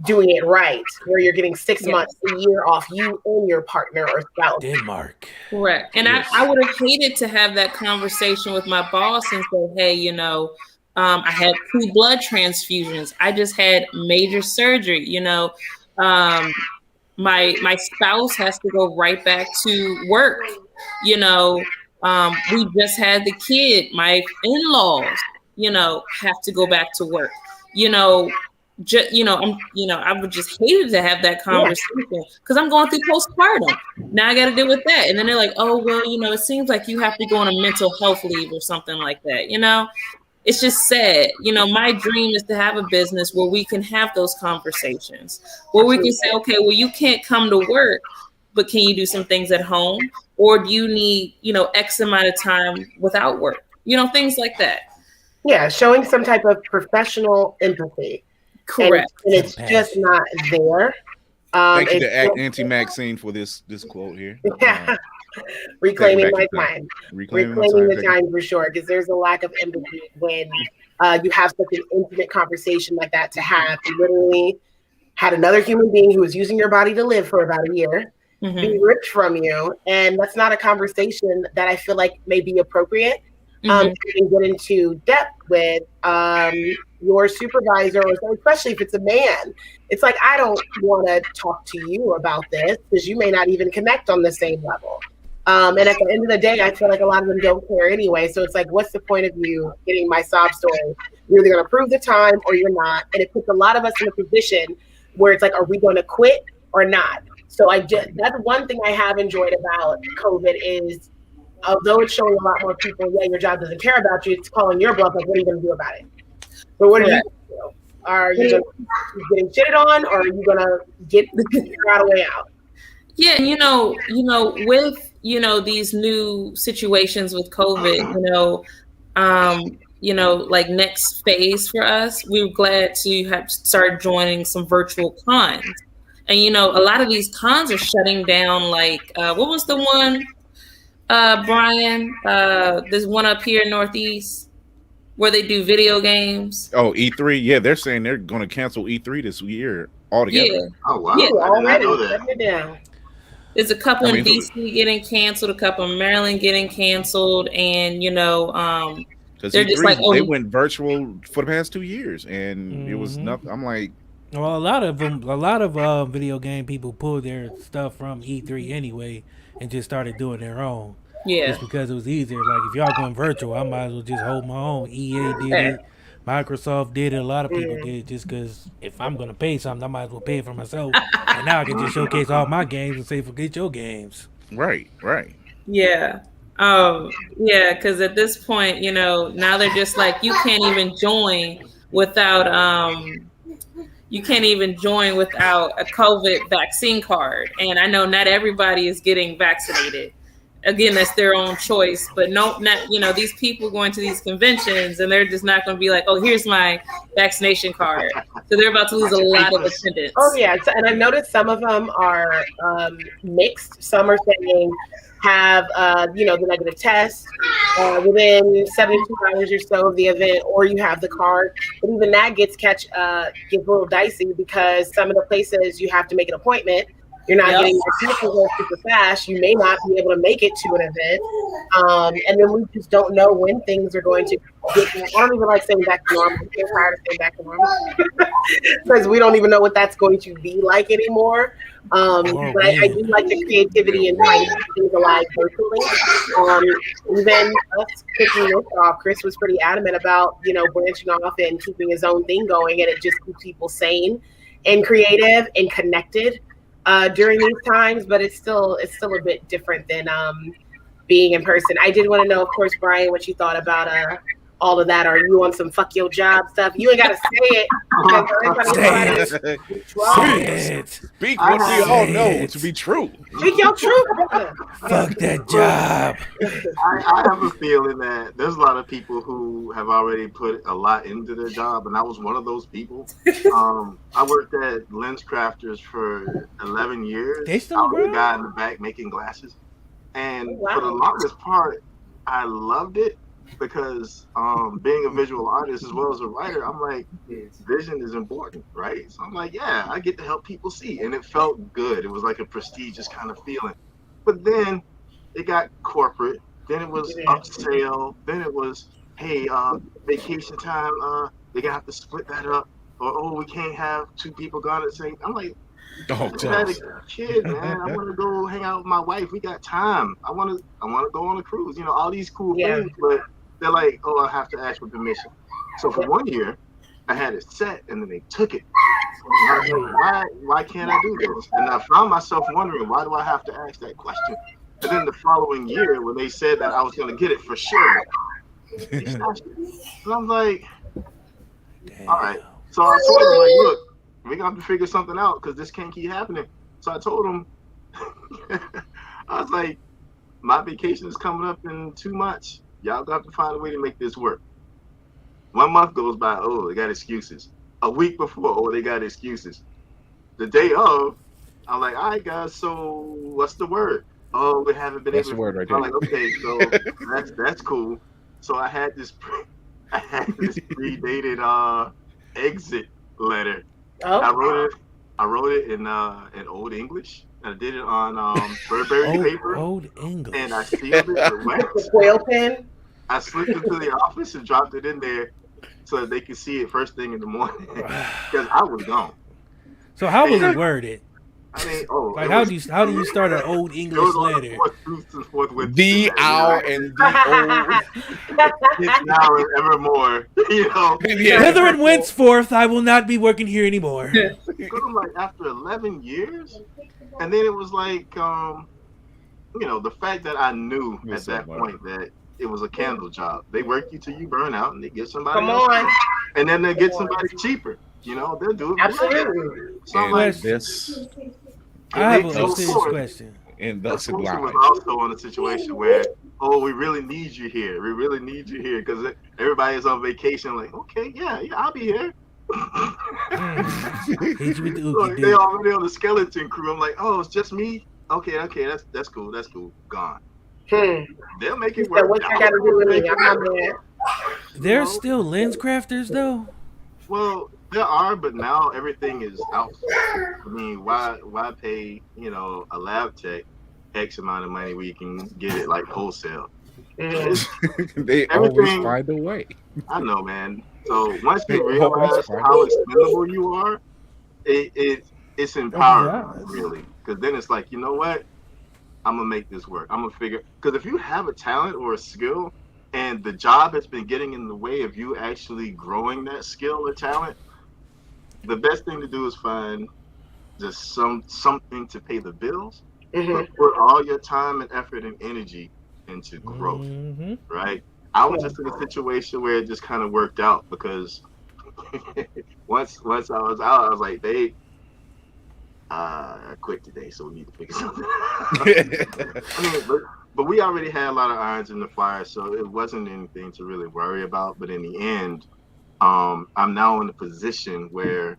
doing it right, where you're getting 6 months, a year off you and your partner or spouse. Denmark, correct. And yes. I would have hated to have that conversation with my boss and say, "Hey, I had 2 blood transfusions. I just had major surgery. My spouse has to go right back to work. We just had the kid. My in-laws, have to go back to work. I would just hate to have that conversation because I'm going through postpartum. Now I got to deal with that. And then they're like, oh, well, it seems like you have to go on a mental health leave or something like that. It's just sad. My dream is to have a business where we can have those conversations, where we can say, okay, well, you can't come to work, but can you do some things at home? Or do you need, X amount of time without work? Things like that. Yeah, showing some type of professional empathy. Correct. And it's just not there. Thank you to Auntie Maxine for this quote here. Yeah. Reclaiming my time. Reclaiming the time for sure, because there's a lack of empathy when you have such an intimate conversation like that to have. You literally had another human being who was using your body to live for about a year, be ripped from you, and that's not a conversation that I feel like may be appropriate. You can get into depth with your supervisor, or especially if it's a man. It's like, I don't want to talk to you about this because you may not even connect on the same level. And at the end of the day, I feel like a lot of them don't care anyway. So it's like, what's the point of you getting my sob story? You're either going to prove the time or you're not. And it puts a lot of us in a position where it's like, are we going to quit or not? So that's one thing I have enjoyed about COVID is, although it's showing a lot more people, your job doesn't care about you, it's calling your bluff, like, what are you going to do about it? But what are you going to do? Are you getting shitted on, or are you going to figure out a way out? Yeah, with, these new situations with COVID, like next phase for us, we were glad to have started joining some virtual cons. And, a lot of these cons are shutting down, like, what was the one, Brian? There's one up here in Northeast where they do video games. Oh, E3. Yeah, they're saying they're going to cancel E3 this year altogether. Yeah. Oh, wow. Yeah, already. There's a couple in DC getting canceled, a couple in Maryland getting canceled, and they're just like, they went virtual for the past 2 years, and it was nothing. I'm like, well, a lot of video game people pulled their stuff from E3 anyway, and just started doing their own. Yeah, just because it was easier. Like, if y'all going virtual, I might as well just hold my own. EA did it, Microsoft did it, a lot of people did it, just because if I'm gonna pay something, I might as well pay it for myself. And now I can just showcase all my games and say, forget your games. Right. Yeah. Because at this point, now they're just like, you can't even join without a COVID vaccine card. And I know not everybody is getting vaccinated. Again, that's their own choice, but these people going to these conventions and they're just not going to be like, oh, here's my vaccination card. So they're about to lose a lot of attendance. Oh yeah. And I've noticed some of them are mixed. Some are saying have, the negative test within 72 hours or so of the event, or you have the card. But even that gets a little dicey because some of the places you have to make an appointment. You're not getting your people super fast. You may not be able to make it to an event. And then we just don't know when things are going to get. I don't even like saying back to normal. I'm tired of saying back to normal. Because we don't even know what that's going to be like anymore. But I do like the creativity and trying to keep things alive virtually. Even us kicking this off, Chris was pretty adamant about, branching off and keeping his own thing going. And it just keeps people sane and creative and connected during these times, but it's still a bit different than being in person. I did want to know, of course, Brian, what you thought about all of that. Are you on some fuck your job stuff? You ain't gotta say it. Say it. Speak what we all know to be true. Speak your truth. Fuck that job. I have a feeling that there's a lot of people who have already put a lot into their job, and I was one of those people. I worked at Lens Crafters for 11 years. They still I was around? the guy in the back making glasses, and for the longest part, I loved it. Because being a visual artist as well as a writer, I'm like, vision is important, right? So I'm like, yeah, I get to help people see. And it felt good. It was like a prestigious kind of feeling. But then it got corporate. Then it was upsell. Then it was hey, vacation time, they're gonna have to split that up, or oh, we can't have two people gone at the same. I'm like, I just had a kid, man. I want to go hang out with my wife. We got time. I want to go on a cruise. You know, all these cool things, but they're like, oh, I have to ask for permission. So for 1 year, I had it set, and then they took it. And I was like, why can't I do this? And I found myself wondering, why do I have to ask that question? And then the following year, when they said that I was going to get it for sure, and I'm like, all right. So I told them, like, look, we're gonna have to figure something out because this can't keep happening. So I told him, I was like, my vacation is coming up in 2 months. Y'all gonna have to find a way to make this work. 1 month goes by, oh, they got excuses. A week before, oh, they got excuses. The day of, I'm like, all right, guys, so what's the word? Oh, we haven't been able to. That's the word right there. I'm like, okay, so that's cool. So I had this predated exit letter. Oh. I wrote it in Old English. I did it on Burberry paper. Old English. And I sealed it with wax. Whale pen. I slipped it to the office and dropped it in there so that they could see it first thing in the morning because I was gone. So how was it worded? I mean, like how do you start an Old English letter? The owl and the old. It's now and evermore. You know. Hither and whenceforth, I will not be working here anymore. Because I'm like, after 11 years, and then it was like, you know, the fact that I knew at that point that it was a candle job. They work you till you burn out, and they get somebody else, and then they get somebody cheaper. You know, they'll do it. Absolutely. So I'm like, this. I have a serious question. And that's was also in a situation where, oh, we really need you here. We really need you here because everybody is on vacation. Like, okay, yeah, I'll be here. They already on the skeleton crew. I'm like, oh, it's just me. Okay, that's cool. Gone. They'll make it work. What I gotta do with me? I'm there. There's still lens crafters though. Well, there are, but now everything is outsourced. I mean, why pay, you know, a lab tech X amount of money where you can get it like wholesale? They always find a way. I know, man. So once you realize how expendable you are, it's empowering, really. Because then it's like, you know what? I'm gonna make this work. I'm gonna figure. Because if you have a talent or a skill, and the job has been getting in the way of you actually growing that skill or talent, the best thing to do is find just something to pay the bills, but put all your time and effort and energy into growth, right? I was just in a situation where it just kind of worked out because once I was out, I was like, babe, I quit today, so we need to figure something out. I mean, but we already had a lot of irons in the fire, so it wasn't anything to really worry about. But in the end, I'm now in a position where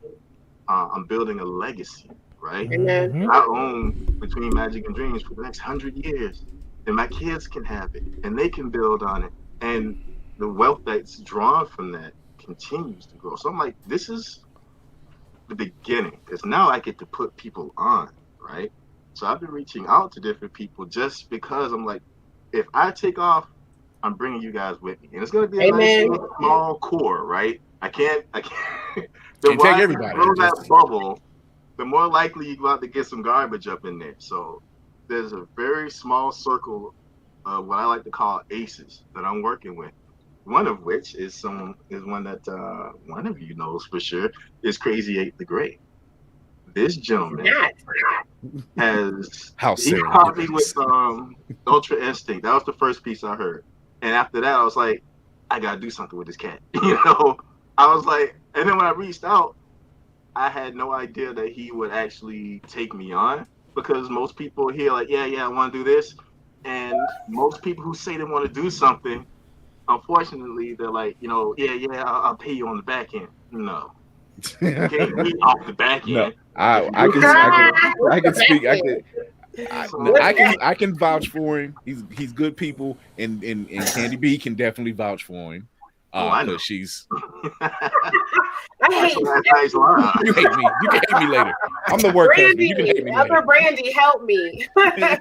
I'm building a legacy, right? I own Between Magic and Dreams for the next 100 years, and my kids can have it, and they can build on it, and the wealth that's drawn from that continues to grow. So I'm like, this is the beginning, because now I get to put people on, right? So I've been reaching out to different people just because I'm like, if I take off, I'm bringing you guys with me, and it's gonna be a nice little small core, right? I can't. The more I grow that bubble, the more likely you go out to get some garbage up in there. So there's a very small circle of what I like to call aces that I'm working with. One of which is one that one of you knows for sure is Crazy 8 the Great. This gentleman he caught me with Ultra Instinct. That was the first piece I heard, and after that I was like, I gotta do something with this cat. You know, I was like, and then when I reached out, I had no idea that he would actually take me on, because most people hear like, yeah, I want to do this, and most people who say they want to do something, unfortunately, they're like, you know, yeah, I'll pay you on the back end. No. You can't be off the back end. No, I can speak. I can vouch for him. He's good people, and Candy B can definitely vouch for him. I know. She's. I hate you hate me. You can hate me later. I'm the work husband. You can hate me later. Brandy, help me. My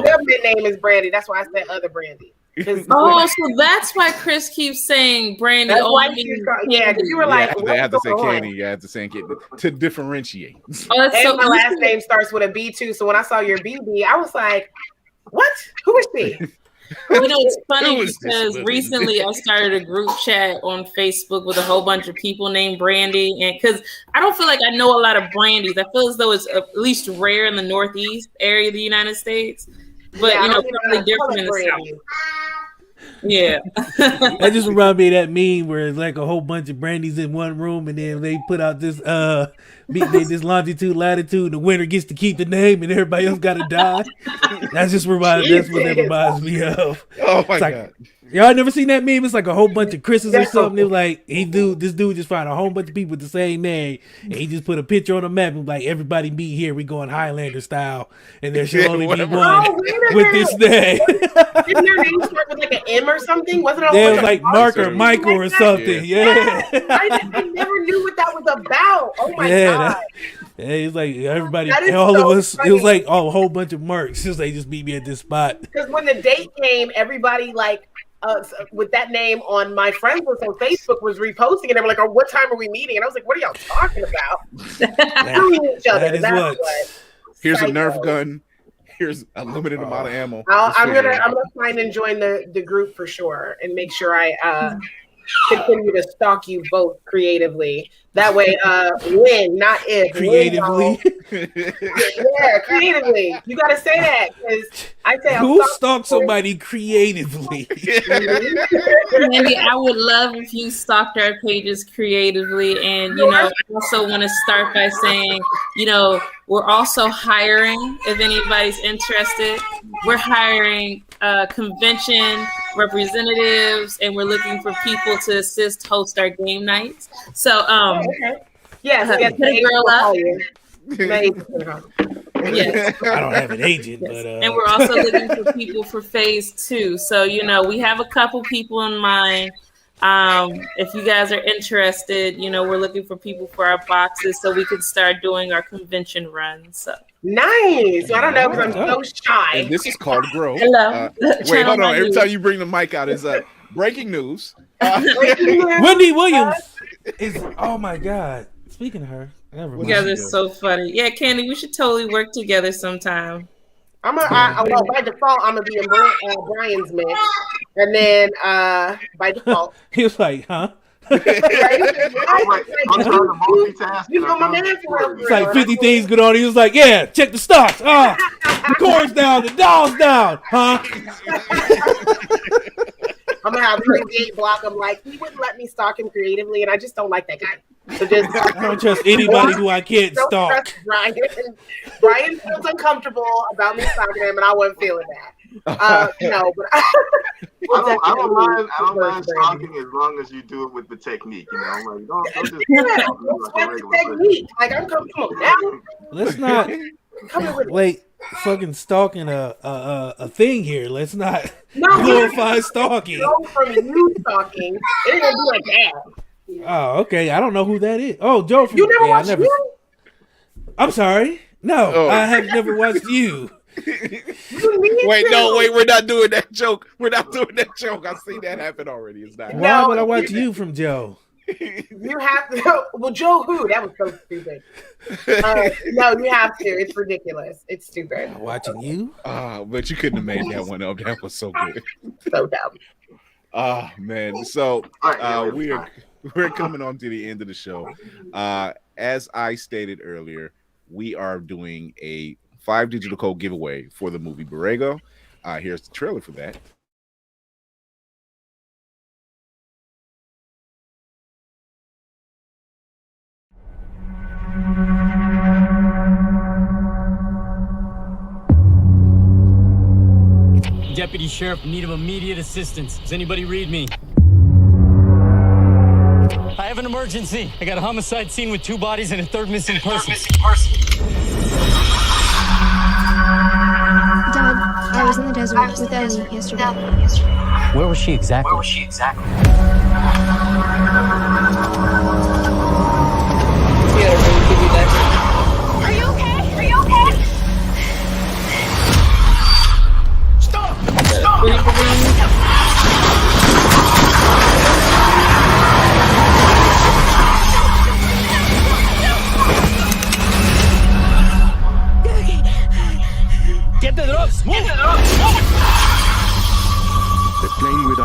government name is Brandy. That's why I said other Brandy. Oh, so that's why Chris keeps saying Brandy. That's why yeah, because you were like, they have to say Candy. You have to say Candy to differentiate. Oh, and so my last name starts with a B too. So when I saw your BB, I was like, "What? Who is she?" You know, it's funny because recently I started a group chat on Facebook with a whole bunch of people named Brandy, and because I don't feel like I know a lot of Brandys, I feel as though it's at least rare in the Northeast area of the United States, but Yeah, you know, probably different in the South. Yeah. That just reminds me of that meme where it's like a whole bunch of Brandys in one room, and then they put out this this longitude, latitude. The winner gets to keep the name, and everybody else got to die. That's what that reminds me of. Oh my like, God! Y'all never seen that meme? It's like a whole bunch of Chris's or something. It was like this dude just found a whole bunch of people with the same name, and he just put a picture on a map and like, everybody meet here. We going Highlander style, and there should only be one with this name. Didn't their name start with like an M or something? Wasn't it? There was like Mark or Michael or something. Yeah. I never knew what that was about. Oh my God. It's like everybody, all of us. Funny. It was like a whole bunch of marks. Just they just meet me at this spot. Because when the date came, everybody like with that name on my friends list on Facebook was reposting, and they were like, "Oh, what time are we meeting?" And I was like, "What are y'all talking about?" Doing each other. That's what. Here's a Nerf gun. Here's a limited amount of ammo. I'm gonna find and join the group for sure, and make sure I continue to stalk you both creatively. That way, when, not if. Creatively. Yeah, creatively. You gotta say that because I say who stalks somebody creatively. Andy, I would love if you stalked our pages creatively, and you know, I also want to start by saying, you know, we're also hiring. If anybody's interested, we're hiring convention representatives, and we're looking for people to assist host our game nights. So, yes, put a girl up. Yes. I don't have an agent, but and we're also looking for people for phase 2. So, you know, we have a couple people in mind. If you guys are interested, you know, we're looking for people for our boxes so we can start doing our convention runs. So. Nice. I don't know because I'm so shy. And this is called Grow. Hello. Wait, hold on. Every time you bring the mic out, is breaking news. Wendy Williams is. Oh my God. Speaking of her, you guys are so funny. Yeah, Candy, we should totally work together sometime. Well, by default, I'm gonna be in Brian's mix, and then by default, he was like, "Huh?" You know my man for It's like 50 things good on. He was like, "Yeah, check the stocks. The corn's down, the doll's down, huh?" I'm gonna have 38 block. I'm like, he wouldn't let me stalk him creatively, and I just don't like that guy. So just I don't trust anybody who I can't stalk. Brian feels uncomfortable about me stalking him, and I wasn't feeling that. No, but I don't mind stalking as long as you do it with the technique. You know, like don't just sweat the technique. Like I'm comfortable now. Let's not like fucking stalking a thing here. Let's not glorify stalking. From you stalking, it ain't gonna be like that. Oh, okay. I don't know who that is. Oh, Joe from you never watched You? I'm sorry. No, I have never watched You. Wait, we're not doing that joke. We're not doing that joke. I've seen that happen already. It's not. Why would I watch You from Joe? You have to. Well, Joe who? That was so stupid. No, you have to. It's ridiculous. It's stupid. Watching You? But you couldn't have made that one up. That was so good. So dumb. Oh, man. So we're coming on to the end of the show. As I stated earlier, we are doing a 5 digital code giveaway for the movie Borrego. Here's the trailer for that. Deputy Sheriff in need of immediate assistance. Does anybody read me? I have an emergency. I got a homicide scene with 2 bodies and a 3rd missing person. Dad, I was in the desert with Ellie yesterday. Where was she exactly? Are you okay? Are you okay? Stop!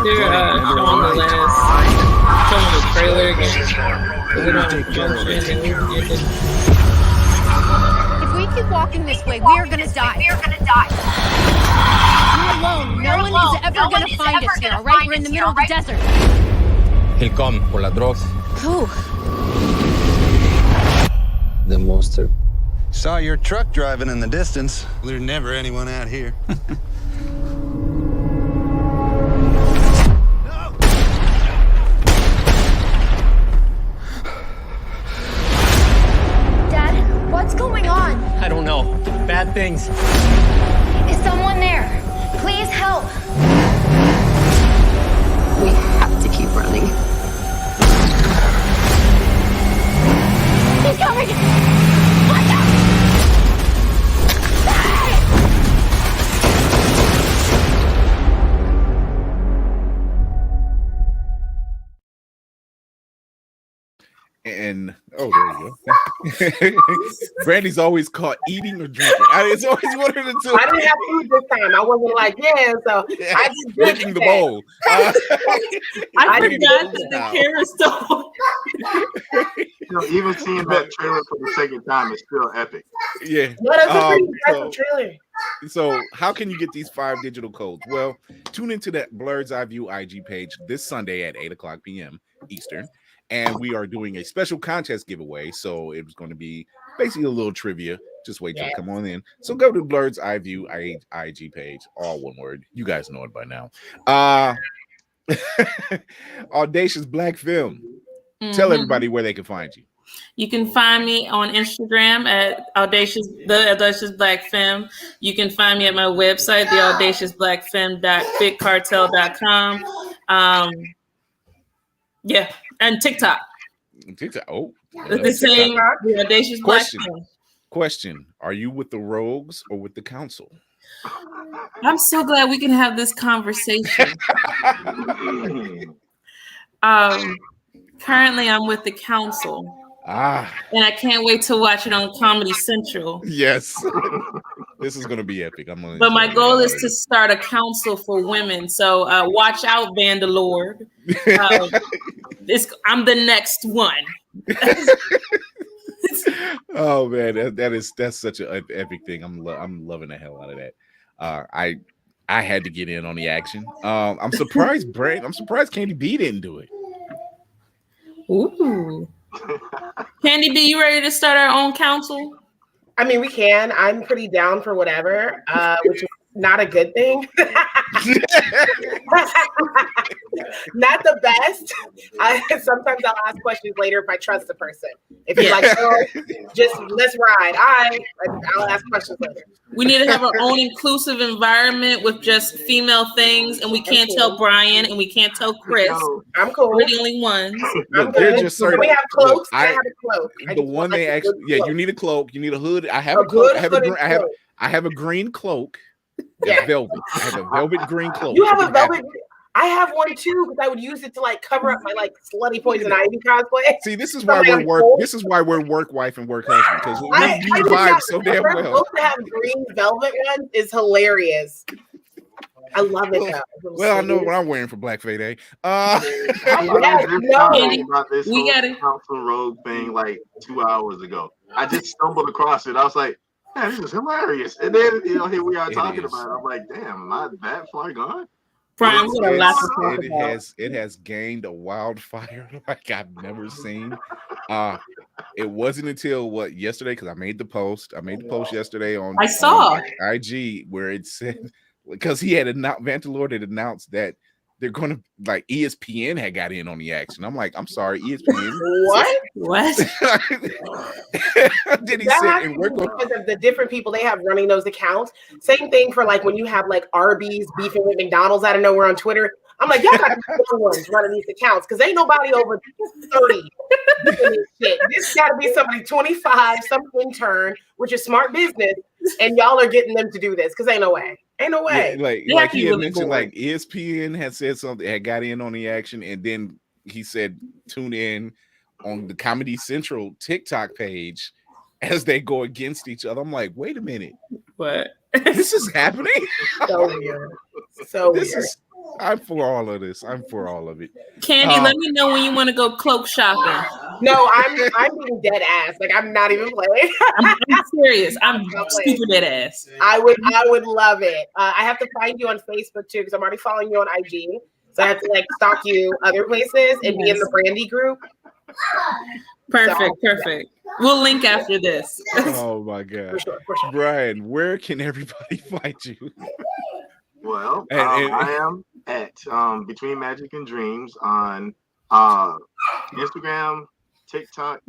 They're showing the trailer again. If we keep walking this way, we are gonna die. You're alone. No one is ever gonna find us here, all right? We're in the middle of the desert. He'll come por las drugs. Who? The monster. Saw your truck driving in the distance. There's never anyone out here. Dad, what's going on? I don't know. Bad things. Is someone there? Please help. We have to keep running. He's coming! Watch out! And there you go. Brandy's always caught eating or drinking. It's always one of the two. I didn't have food this time. I wasn't like, so I just licking the bowl. I forgot that the camera stole. Even seeing that trailer for the second time is still epic. Yeah. That's a pretty impressive trailer. So how can you get these 5 digital codes? Well, tune into that Blurred's Eye View IG page this Sunday at 8:00 p.m. Eastern. And we are doing a special contest giveaway. So it was going to be basically a little trivia. Just wait till I come on in. So go to Blurred's Eye View IG page, all one word. You guys know it by now. Audacious Black Femme. Tell everybody where they can find you. You can find me on Instagram at Audacious Black Femme. You can find me at my website, theaudaciousblackfemme.fitcartel.com. Yeah, and TikTok. Oh, the same. The Audacious Black Femme. Question: are you with the Rogues or with the Council? I'm so glad we can have this conversation. Currently, I'm with the Council. And I can't wait to watch it on Comedy Central. Yes. This is going to be epic. But my goal is to start a council for women. So watch out, Vandalord. I'm the next one. Oh man, that's such an epic thing. I'm loving the hell out of that. I had to get in on the action. I'm surprised, Brad. I'm surprised Candy B didn't do it. Ooh. Candy B, you ready to start our own council? I mean, we can. I'm pretty down for whatever, which is not a good thing. Not the best. Sometimes I'll ask questions later if I trust the person. If you're like, just let's ride. I'll ask questions later. We need to have our own inclusive environment with just female things, and we can't tell Brian and we can't tell Chris. I'm cool. We're the only ones. They're just certain. We have cloaks. I have a cloak. The one they actually, you need a cloak. You need a hood. I have a cloak. I have a green cloak. Yeah. Velvet. I have a velvet green cloak. You have a velvet. I have one too because I would use it to like cover up my like slutty Poison Ivy cosplay. See, this is why we're work. This is why we're work wife and work husband because we vibe so damn well. Both to have green velvet one is hilarious. I love it though. Well, I know what I'm wearing for Black Friday. We got it. Council Rogue thing like 2 hours ago. I just stumbled across it. I was like, man, this is hilarious. And then here we are talking about it. I'm like, damn, am I that far gone? Brian, it has gained a wildfire like I've never seen. It wasn't until yesterday because I made the post. I made the post yesterday on IG where it said because he had Vantalord had announced that they're going to like ESPN had got in on the action. I'm like, I'm sorry, ESPN. What? Did he say and work because of the different people they have running those accounts? Same thing for like when you have like Arby's beefing with McDonald's out of nowhere on Twitter. I'm like, y'all got the ones running these accounts because ain't nobody over 30. This got to be somebody 25, some intern, which is smart business, and y'all are getting them to do this because ain't no way. Ain't no way. Yeah, like he had mentioned, like ESPN had said something, had got in on the action, and then he said, tune in on the Comedy Central TikTok page as they go against each other. I'm like, wait a minute. What? This is happening? So weird. So this weird. I'm for all of this. I'm for all of it. Candy, let me know when you want to go cloak shopping. No, I'm being dead ass. Like I'm not even playing. I'm serious. I'm super dead ass. I would love it. I have to find you on Facebook too because I'm already following you on IG. So I have to like stalk you other places and be in the Brandy group. Perfect. We'll link after this. Oh my God. For sure. Brian, where can everybody find you? Well, And- I am at Between Magic and Dreams on Instagram, TikTok,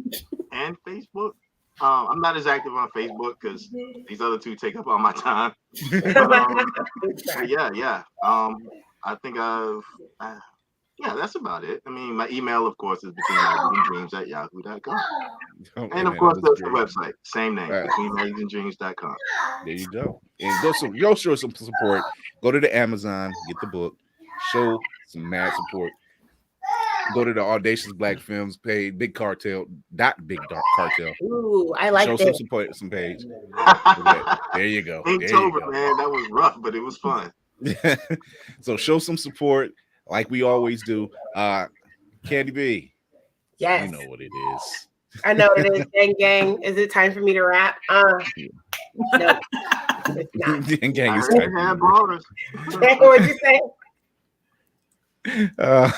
and Facebook. I'm not as active on Facebook because these other two take up all my time. But, yeah. I think that's about it. I mean, my email, of course, is betweenmagicsanddreams@yahoo.com. And of course, there's the website, same name, betweenmagicsanddreams.com. There you go. And go show some support. Go to the Amazon, get the book, show some mad support. Go to the Audacious Black Femmes page, Big Cartel. Ooh, I like show that. some support, some page. There you go. Inktober, man, that was rough, but it was fun. So show some support like we always do. Candy B. Yes. You know what it is. I know it is. Gang. Is it time for me to rap? No. It's not. Gang is time. What'd you say? I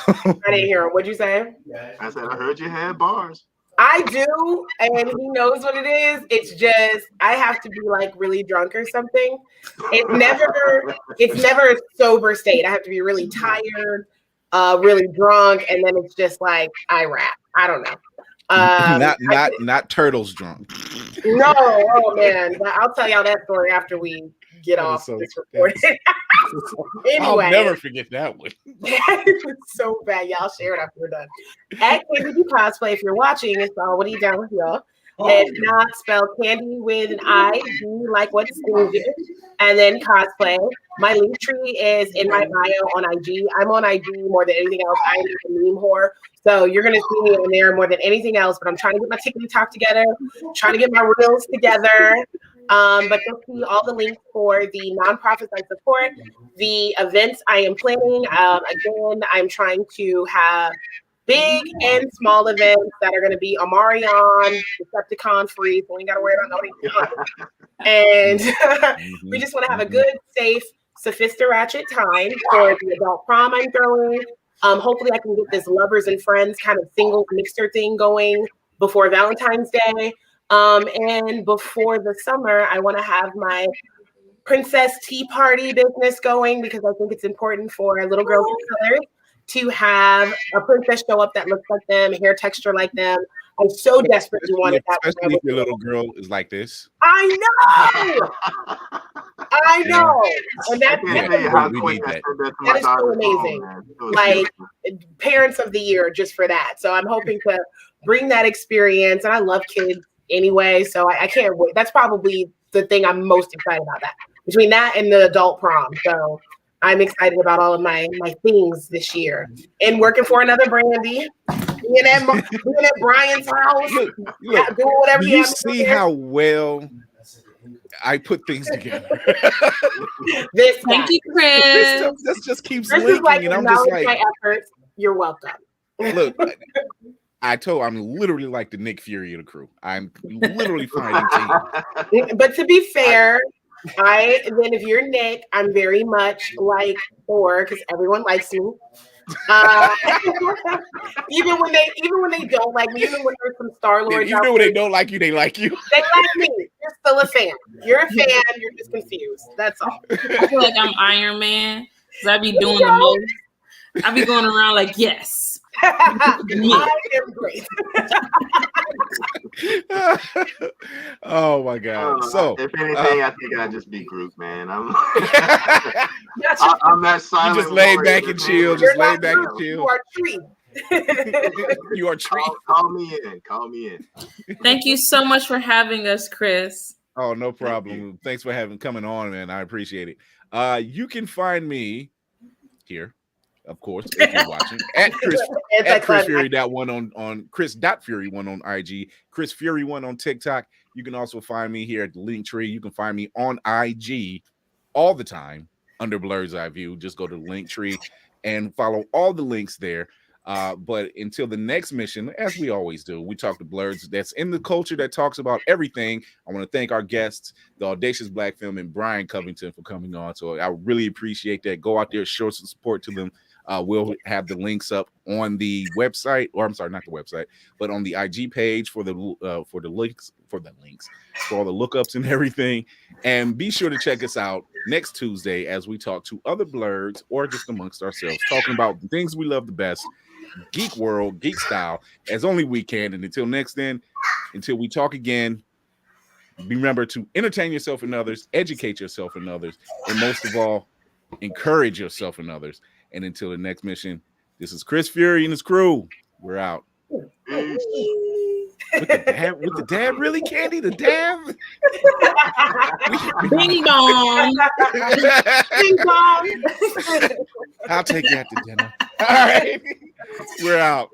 didn't hear him. What'd you say? I said I heard you had bars. I do, and he knows what it is. It's just I have to be like really drunk or something. It's never a sober state. I have to be really tired, really drunk, and then it's just like I rap. I don't know. Not turtles drunk. No, oh man, I'll tell y'all that story after we get off this recording. Anyway, I'll never forget that one. It's so bad. Y'all share it after we're done. At Candy Cosplay, if you're watching, it's already down with y'all. If not, spell Candy with an I, D like what school did, and then cosplay. My link tree is in my bio on IG. I'm on IG more than anything else. I'm a meme whore. So you're going to see me on there more than anything else, but I'm trying to get my TikTok together, trying to get my reels together. But you'll see all the links for the nonprofits I support, the events I am planning. Again, I'm trying to have big and small events that are going to be Amarion, Decepticon free, so we ain't got to worry about nobody. And we just want to have a good, safe, sophisticated time for the adult prom I'm throwing. Hopefully I can get this lovers and friends kind of single mixer thing going before Valentine's Day. And before the summer, I want to have my princess tea party business going because I think it's important for little girls of color to have a princess show up that looks like them, hair texture like them. I so desperately wanted that. Especially if your little girl is like this. I know. And that is so amazing. Like parents of the year just for that. So I'm hoping to bring that experience. And I love kids anyway. So I can't wait. That's probably the thing I'm most excited about, that between that and the adult prom. So I'm excited about all of my things this year. And working for another Brandy. Being at Brian's house. Look, doing whatever you see how well I put things together. Thank you, Chris. This just keeps Chris linking, like, and I'm just like, my efforts. You're welcome. Look, I'm literally like the Nick Fury of the crew. I'm literally fighting team. But to be fair, then if you're Nick, I'm very much like Thor because everyone likes me. Even when they don't like me, even when there's some Star-Lord, even when they don't like you, they like you. They like me. You're still a fan. You're a fan. You're just confused. That's all. I feel like I'm Iron Man because I be doing the most. I be going around like, yes. I am great. Oh my God! So, if anything, I think I'd just be Groot, man. I'm that silent. You just lay back and chill. Just lay back and chill. You are Tree. You are Tree. Call me in. Thank you so much for having us, Chris. Oh, no problem. Thanks for coming on, man. I appreciate it. You can find me here, of course, if you're watching, at Chris Fury.1 on Chris.Fury1 on IG, Chris Fury1 on TikTok. You can also find me here at the link tree. You can find me on IG all the time under Blurred's Eye View. Just go to the link tree and follow all the links there. But until the next mission, as we always do, we talk to blurs that's in the culture that talks about everything. I want to thank our guests, the Audacious Black Femme and Brian Covington, for coming on. So I really appreciate that. Go out there, show some support to them. We'll have the links up on the website, or I'm sorry, not the website, but on the IG page for the links, for all the lookups and everything. And be sure to check us out next Tuesday as we talk to other blurs or just amongst ourselves, talking about the things we love the best, geek world, geek style, as only we can. And until we talk again, remember to entertain yourself and others, educate yourself and others, and most of all, encourage yourself and others. And until the next mission, this is Chris Fury and his crew. We're out. With the dab, really, Candy? The dab? Ding dong. Ding dong. I'll take that to dinner. All right. We're out.